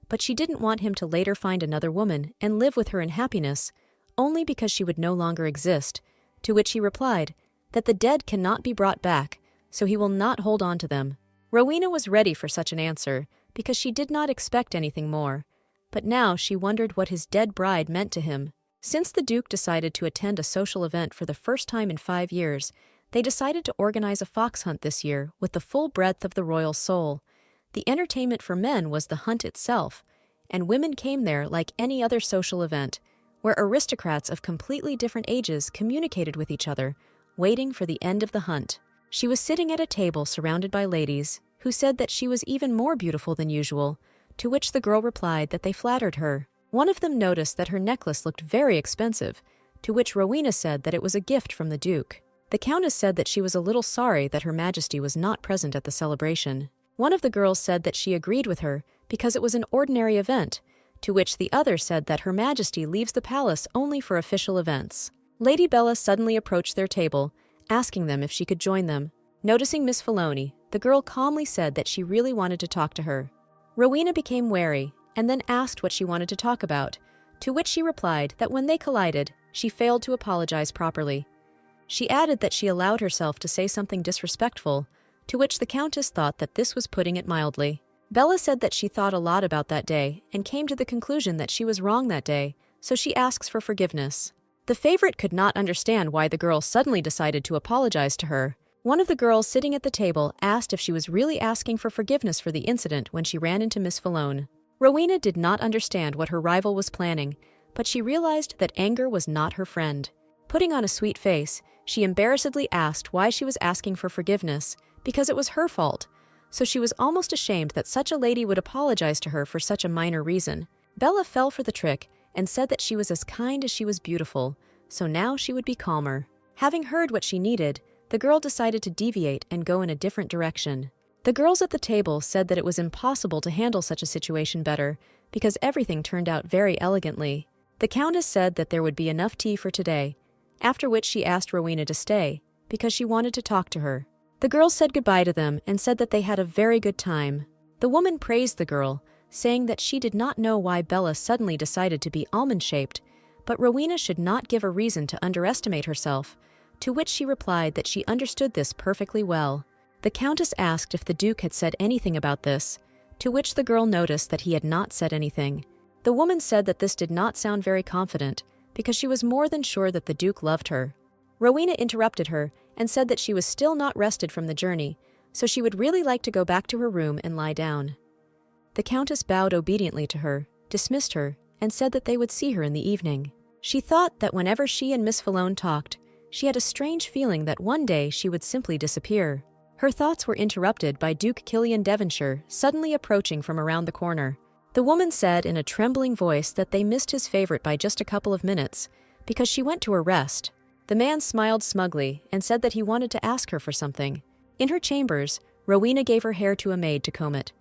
but she didn't want him to later find another woman and live with her in happiness, only because she would no longer exist, to which he replied that the dead cannot be brought back, so he will not hold on to them. Rowena was ready for such an answer, because she did not expect anything more, but now she wondered what his dead bride meant to him. Since the Duke decided to attend a social event for the first time in 5 years, they decided to organize a fox hunt this year with the full breadth of the royal soul. The entertainment for men was the hunt itself, and women came there like any other social event, where aristocrats of completely different ages communicated with each other, waiting for the end of the hunt. She was sitting at a table surrounded by ladies, who said that she was even more beautiful than usual, to which the girl replied that they flattered her. One of them noticed that her necklace looked very expensive, to which Rowena said that it was a gift from the Duke. The Countess said that she was a little sorry that Her Majesty was not present at the celebration. One of the girls said that she agreed with her because it was an ordinary event, to which the other said that Her Majesty leaves the palace only for official events. Lady Bella suddenly approached their table, asking them if she could join them. Noticing Miss Filoni, the girl calmly said that she really wanted to talk to her. Rowena became wary, and then asked what she wanted to talk about, to which she replied that when they collided, she failed to apologize properly. She added that she allowed herself to say something disrespectful, to which the Countess thought that this was putting it mildly. Bella said that she thought a lot about that day and came to the conclusion that she was wrong that day, so she asks for forgiveness. The favorite could not understand why the girl suddenly decided to apologize to her. One of the girls sitting at the table asked if she was really asking for forgiveness for the incident when she ran into Miss Filoni. Rowena did not understand what her rival was planning, but she realized that anger was not her friend. Putting on a sweet face, she embarrassedly asked why she was asking for forgiveness, because it was her fault, so she was almost ashamed that such a lady would apologize to her for such a minor reason. Bella fell for the trick and said that she was as kind as she was beautiful, so now she would be calmer. Having heard what she needed, the girl decided to deviate and go in a different direction. The girls at the table said that it was impossible to handle such a situation better, because everything turned out very elegantly. The Countess said that there would be enough tea for today, after which she asked Rowena to stay, because she wanted to talk to her. The girls said goodbye to them and said that they had a very good time. The woman praised the girl, saying that she did not know why Bella suddenly decided to be almond-shaped, but Rowena should not give a reason to underestimate herself, to which she replied that she understood this perfectly well. The Countess asked if the Duke had said anything about this, to which the girl noticed that he had not said anything. The woman said that this did not sound very confident, because she was more than sure that the Duke loved her. Rowena interrupted her and said that she was still not rested from the journey, so she would really like to go back to her room and lie down. The Countess bowed obediently to her, dismissed her, and said that they would see her in the evening. She thought that whenever she and Miss Filoni talked, she had a strange feeling that one day she would simply disappear. Her thoughts were interrupted by Duke Killian Devonshire suddenly approaching from around the corner. The woman said in a trembling voice that they missed his favorite by just a couple of minutes, because she went to her rest. The man smiled smugly and said that he wanted to ask her for something. In her chambers, Rowena gave her hair to a maid to comb it.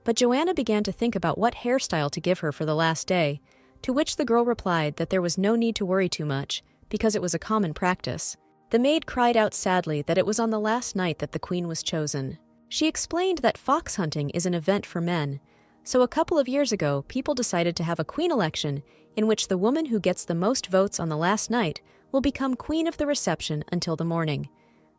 But Joanna began to think about what hairstyle to give her for the last day, to which the girl replied that there was no need to worry too much, because it was a common practice. The maid cried out sadly that it was on the last night that the queen was chosen. She explained that fox hunting is an event for men, so a couple of years ago people decided to have a queen election in which the woman who gets the most votes on the last night will become queen of the reception until the morning,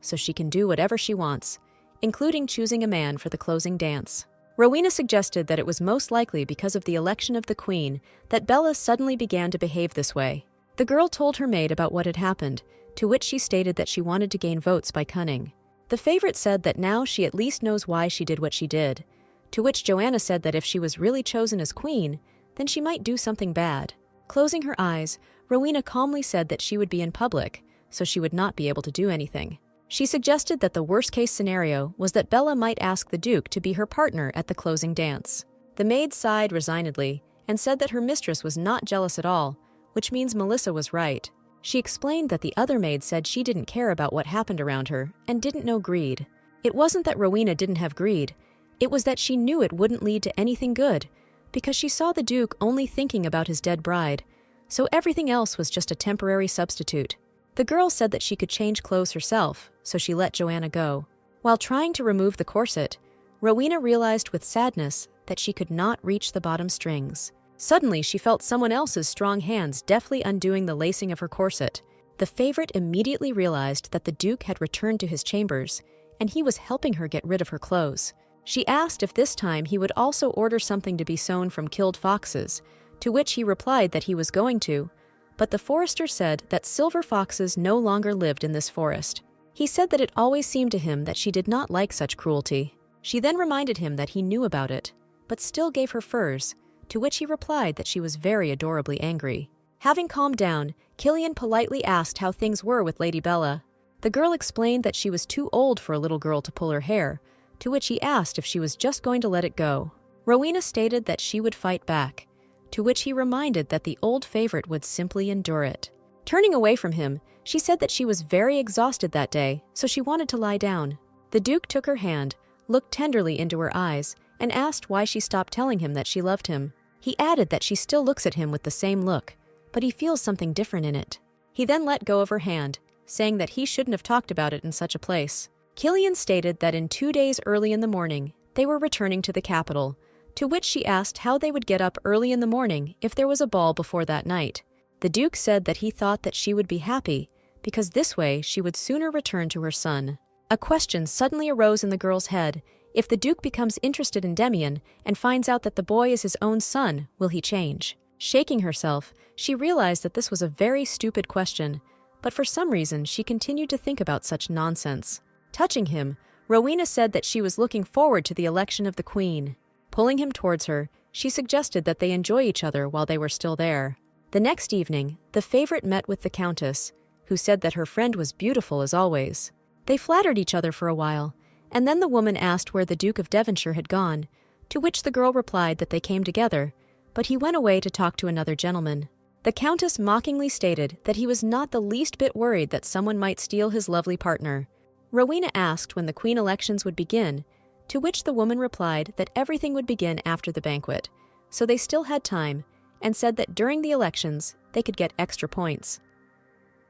so she can do whatever she wants, including choosing a man for the closing dance. Rowena suggested that it was most likely because of the election of the queen that Bella suddenly began to behave this way. The girl told her maid about what had happened, to which she stated that she wanted to gain votes by cunning. The favorite said that now she at least knows why she did what she did, to which Joanna said that if she was really chosen as queen, then she might do something bad. Closing her eyes, Rowena calmly said that she would be in public, so she would not be able to do anything. She suggested that the worst-case scenario was that Bella might ask the Duke to be her partner at the closing dance. The maid sighed resignedly and said that her mistress was not jealous at all, which means Melissa was right. She explained that the other maid said she didn't care about what happened around her and didn't know greed. It wasn't that Rowena didn't have greed, it was that she knew it wouldn't lead to anything good, because she saw the Duke only thinking about his dead bride, so everything else was just a temporary substitute. The girl said that she could change clothes herself, so she let Joanna go. While trying to remove the corset, Rowena realized with sadness that she could not reach the bottom strings. Suddenly, she felt someone else's strong hands deftly undoing the lacing of her corset. The favorite immediately realized that the Duke had returned to his chambers, and he was helping her get rid of her clothes. She asked if this time he would also order something to be sewn from killed foxes, to which he replied that he was going to, but the forester said that silver foxes no longer lived in this forest. He said that it always seemed to him that she did not like such cruelty. She then reminded him that he knew about it, but still gave her furs, to which he replied that she was very adorably angry. Having calmed down, Killian politely asked how things were with Lady Bella. The girl explained that she was too old for a little girl to pull her hair, to which he asked if she was just going to let it go. Rowena stated that she would fight back, to which he reminded that the old favorite would simply endure it. Turning away from him, she said that she was very exhausted that day, so she wanted to lie down. The Duke took her hand, looked tenderly into her eyes, and asked why she stopped telling him that she loved him. He added that she still looks at him with the same look, but he feels something different in it. He then let go of her hand, saying that he shouldn't have talked about it in such a place. Killian stated that in 2 days early in the morning, they were returning to the capital, to which she asked how they would get up early in the morning if there was a ball before that night. The Duke said that he thought that she would be happy, because this way she would sooner return to her son. A question suddenly arose in the girl's head. If the Duke becomes interested in Demian and finds out that the boy is his own son, will he change? Shaking herself, she realized that this was a very stupid question, but for some reason she continued to think about such nonsense. Touching him, Rowena said that she was looking forward to the election of the queen. Pulling him towards her, she suggested that they enjoy each other while they were still there. The next evening, the favorite met with the Countess, who said that her friend was beautiful as always. They flattered each other for a while, and then the woman asked where the Duke of Devonshire had gone, to which the girl replied that they came together, but he went away to talk to another gentleman. The Countess mockingly stated that he was not the least bit worried that someone might steal his lovely partner. Rowena asked when the queen elections would begin, to which the woman replied that everything would begin after the banquet, so they still had time, and said that during the elections, they could get extra points.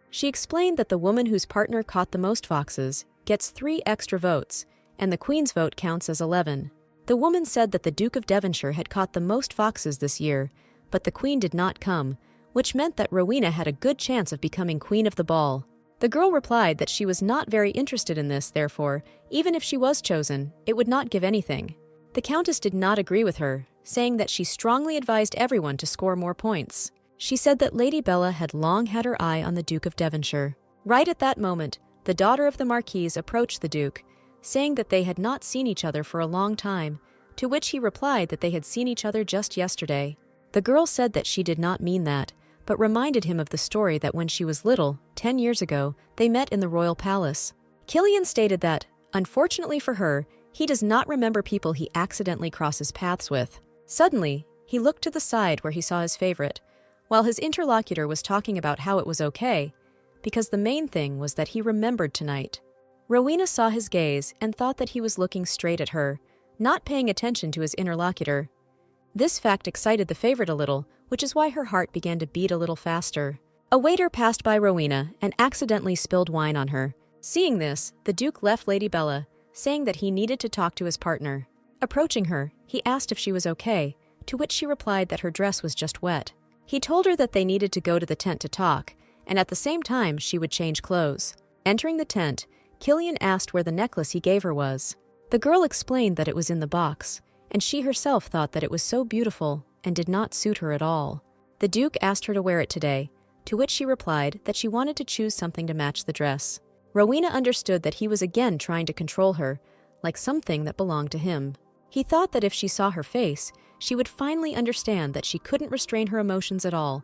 She explained that the woman whose partner caught the most foxes gets 3 extra votes, and the queen's vote counts as 11. The woman said that the Duke of Devonshire had caught the most foxes this year, but the queen did not come, which meant that Rowena had a good chance of becoming queen of the ball. The girl replied that she was not very interested in this, therefore, even if she was chosen, it would not give anything. The Countess did not agree with her, saying that she strongly advised everyone to score more points. She said that Lady Bella had long had her eye on the Duke of Devonshire. Right at that moment, the daughter of the Marquise approached the Duke, saying that they had not seen each other for a long time, to which he replied that they had seen each other just yesterday. The girl said that she did not mean that, but reminded him of the story that when she was little, 10 years ago, they met in the royal palace. Killian stated that, unfortunately for her, he does not remember people he accidentally crosses paths with. Suddenly, he looked to the side where he saw his favorite, while his interlocutor was talking about how it was okay, because the main thing was that he remembered tonight. Rowena saw his gaze and thought that he was looking straight at her, not paying attention to his interlocutor. This fact excited the favorite a little, which is why her heart began to beat a little faster. A waiter passed by Rowena and accidentally spilled wine on her. Seeing this, the Duke left Lady Bella, saying that he needed to talk to his partner. Approaching her, he asked if she was okay, to which she replied that her dress was just wet. He told her that they needed to go to the tent to talk, and at the same time she would change clothes. Entering the tent, Killian asked where the necklace he gave her was. The girl explained that it was in the box, and she herself thought that it was so beautiful and did not suit her at all. The Duke asked her to wear it today, to which she replied that she wanted to choose something to match the dress. Rowena understood that he was again trying to control her, like something that belonged to him. He thought that if she saw her face, she would finally understand that she couldn't restrain her emotions at all,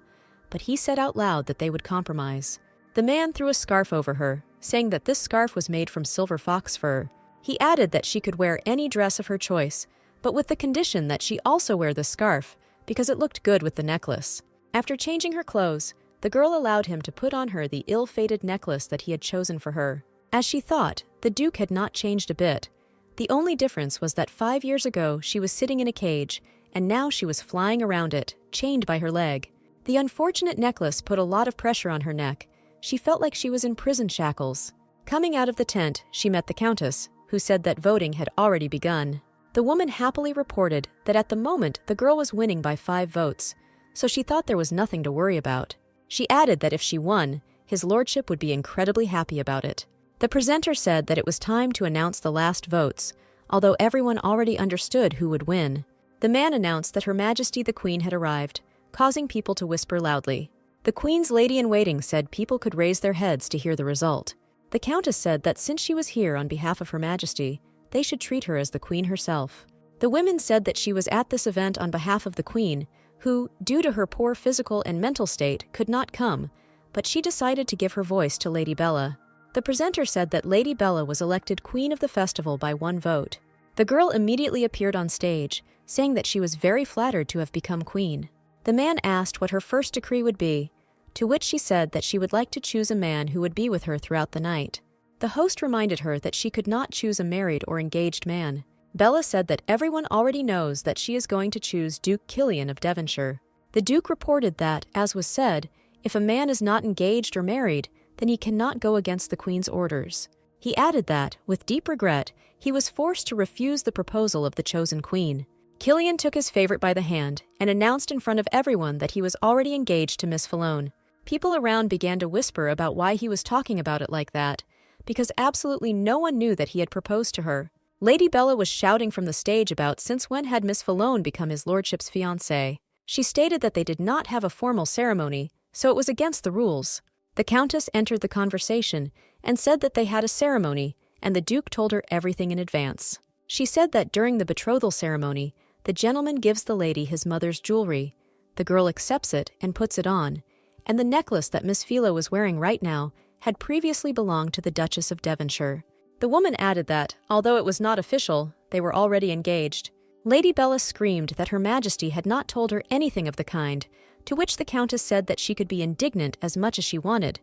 but he said out loud that they would compromise. The man threw a scarf over her, saying that this scarf was made from silver fox fur. He added that she could wear any dress of her choice, but with the condition that she also wear the scarf, because it looked good with the necklace. After changing her clothes, the girl allowed him to put on her the ill-fated necklace that he had chosen for her. As she thought, the Duke had not changed a bit. The only difference was that 5 years ago she was sitting in a cage, and now she was flying around it, chained by her leg. The unfortunate necklace put a lot of pressure on her neck. She felt like she was in prison shackles. Coming out of the tent, she met the Countess, who said that voting had already begun. The woman happily reported that at the moment the girl was winning by 5 votes, so she thought there was nothing to worry about. She added that if she won, his lordship would be incredibly happy about it. The presenter said that it was time to announce the last votes, although everyone already understood who would win. The man announced that Her Majesty the Queen had arrived, causing people to whisper loudly. The Queen's lady-in-waiting said people could raise their heads to hear the result. The Countess said that since she was here on behalf of Her Majesty, they should treat her as the Queen herself. The women said that she was at this event on behalf of the Queen, who, due to her poor physical and mental state, could not come, but she decided to give her voice to Lady Bella. The presenter said that Lady Bella was elected Queen of the festival by 1 vote. The girl immediately appeared on stage, saying that she was very flattered to have become Queen. The man asked what her first decree would be, to which she said that she would like to choose a man who would be with her throughout the night. The host reminded her that she could not choose a married or engaged man. Bella said that everyone already knows that she is going to choose Duke Killian of Devonshire. The Duke reported that, as was said, if a man is not engaged or married, then he cannot go against the Queen's orders. He added that, with deep regret, he was forced to refuse the proposal of the chosen Queen. Killian took his favorite by the hand and announced in front of everyone that he was already engaged to Miss Falone. People around began to whisper about why he was talking about it like that, because absolutely no one knew that he had proposed to her. Lady Bella was shouting from the stage about since when had Miss Falone become his lordship's fiancée. She stated that they did not have a formal ceremony, so it was against the rules. The Countess entered the conversation and said that they had a ceremony, and the Duke told her everything in advance. She said that during the betrothal ceremony, the gentleman gives the lady his mother's jewelry. The girl accepts it and puts it on, and the necklace that Miss Philo was wearing right now had previously belonged to the Duchess of Devonshire. The woman added that, although it was not official, they were already engaged. Lady Bella screamed that Her Majesty had not told her anything of the kind, to which the Countess said that she could be indignant as much as she wanted,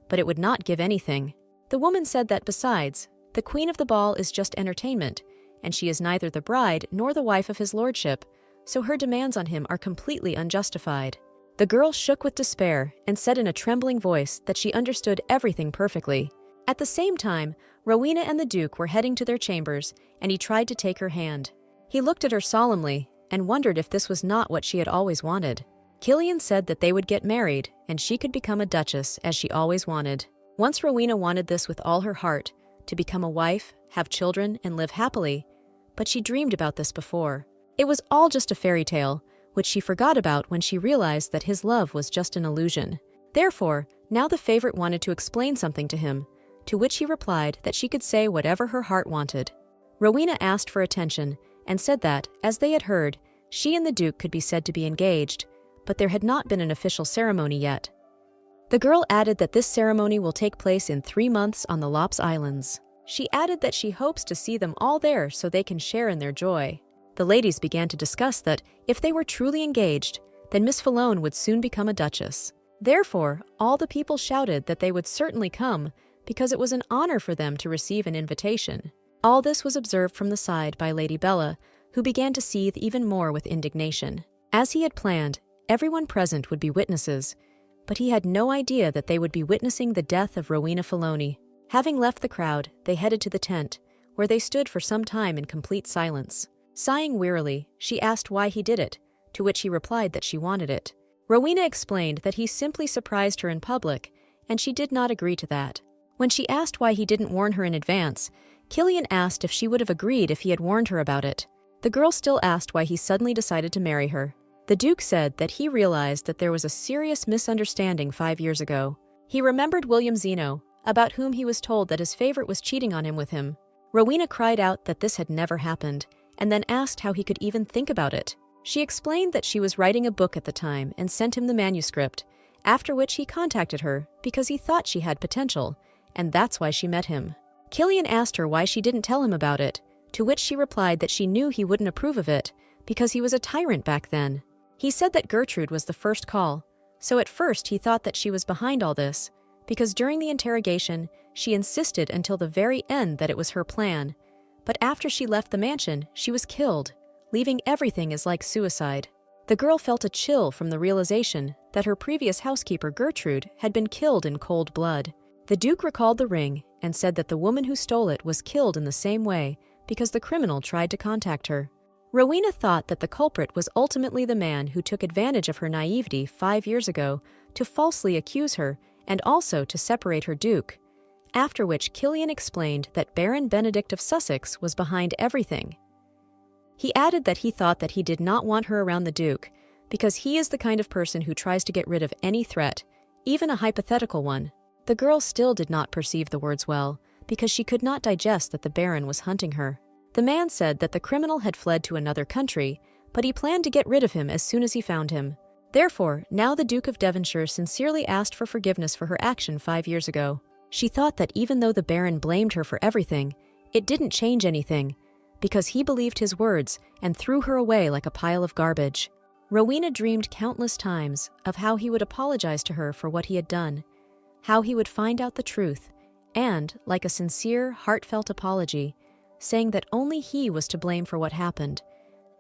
but it would not give anything. The woman said that besides, the Queen of the Ball is just entertainment, and she is neither the bride nor the wife of his lordship, so her demands on him are completely unjustified. The girl shook with despair and said in a trembling voice that she understood everything perfectly. At the same time, Rowena and the Duke were heading to their chambers, and he tried to take her hand. He looked at her solemnly and wondered if this was not what she had always wanted. Killian said that they would get married, and she could become a duchess as she always wanted. Once Rowena wanted this with all her heart, to become a wife, have children, and live happily, but she dreamed about this before. It was all just a fairy tale, which she forgot about when she realized that his love was just an illusion. Therefore, now the favorite wanted to explain something to him, to which he replied that she could say whatever her heart wanted. Rowena asked for attention and said that, as they had heard, she and the Duke could be said to be engaged, but there had not been an official ceremony yet. The girl added that this ceremony will take place in 3 months on the Lops Islands. She added that she hopes to see them all there so they can share in their joy. The ladies began to discuss that, if they were truly engaged, then Miss Falone would soon become a duchess. Therefore, all the people shouted that they would certainly come, because it was an honor for them to receive an invitation. All this was observed from the side by Lady Bella, who began to seethe even more with indignation. As he had planned, everyone present would be witnesses, but he had no idea that they would be witnessing the death of Rowena Falone. Having left the crowd, they headed to the tent, where they stood for some time in complete silence. Sighing wearily, she asked why he did it, to which he replied that she wanted it. Rowena explained that he simply surprised her in public, and she did not agree to that. When she asked why he didn't warn her in advance, Killian asked if she would have agreed if he had warned her about it. The girl still asked why he suddenly decided to marry her. The Duke said that he realized that there was a serious misunderstanding 5 years ago. He remembered William Zeno, about whom he was told that his favorite was cheating on him with him. Rowena cried out that this had never happened, and then asked how he could even think about it. She explained that she was writing a book at the time and sent him the manuscript, after which he contacted her because he thought she had potential, and that's why she met him. Killian asked her why she didn't tell him about it, to which she replied that she knew he wouldn't approve of it because he was a tyrant back then. He said that Gertrude was the first call, so at first he thought that she was behind all this, because during the interrogation, she insisted until the very end that it was her plan. But after she left the mansion, she was killed, leaving everything as like suicide. The girl felt a chill from the realization that her previous housekeeper Gertrude had been killed in cold blood. The Duke recalled the ring and said that the woman who stole it was killed in the same way because the criminal tried to contact her. Rowena thought that the culprit was ultimately the man who took advantage of her naivety 5 years ago to falsely accuse her and also to separate her Duke, after which Killian explained that Baron Benedict of Sussex was behind everything. He added that he thought that he did not want her around the Duke because he is the kind of person who tries to get rid of any threat, even a hypothetical one. The girl still did not perceive the words well because she could not digest that the Baron was hunting her. The man said that the criminal had fled to another country, but he planned to get rid of him as soon as he found him. Therefore, now the Duke of Devonshire sincerely asked for forgiveness for her action 5 years ago. She thought that even though the Baron blamed her for everything, it didn't change anything, because he believed his words and threw her away like a pile of garbage. Rowena dreamed countless times of how he would apologize to her for what he had done, how he would find out the truth, and, like a sincere, heartfelt apology, saying that only he was to blame for what happened.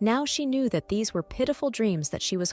Now she knew that these were pitiful dreams that she was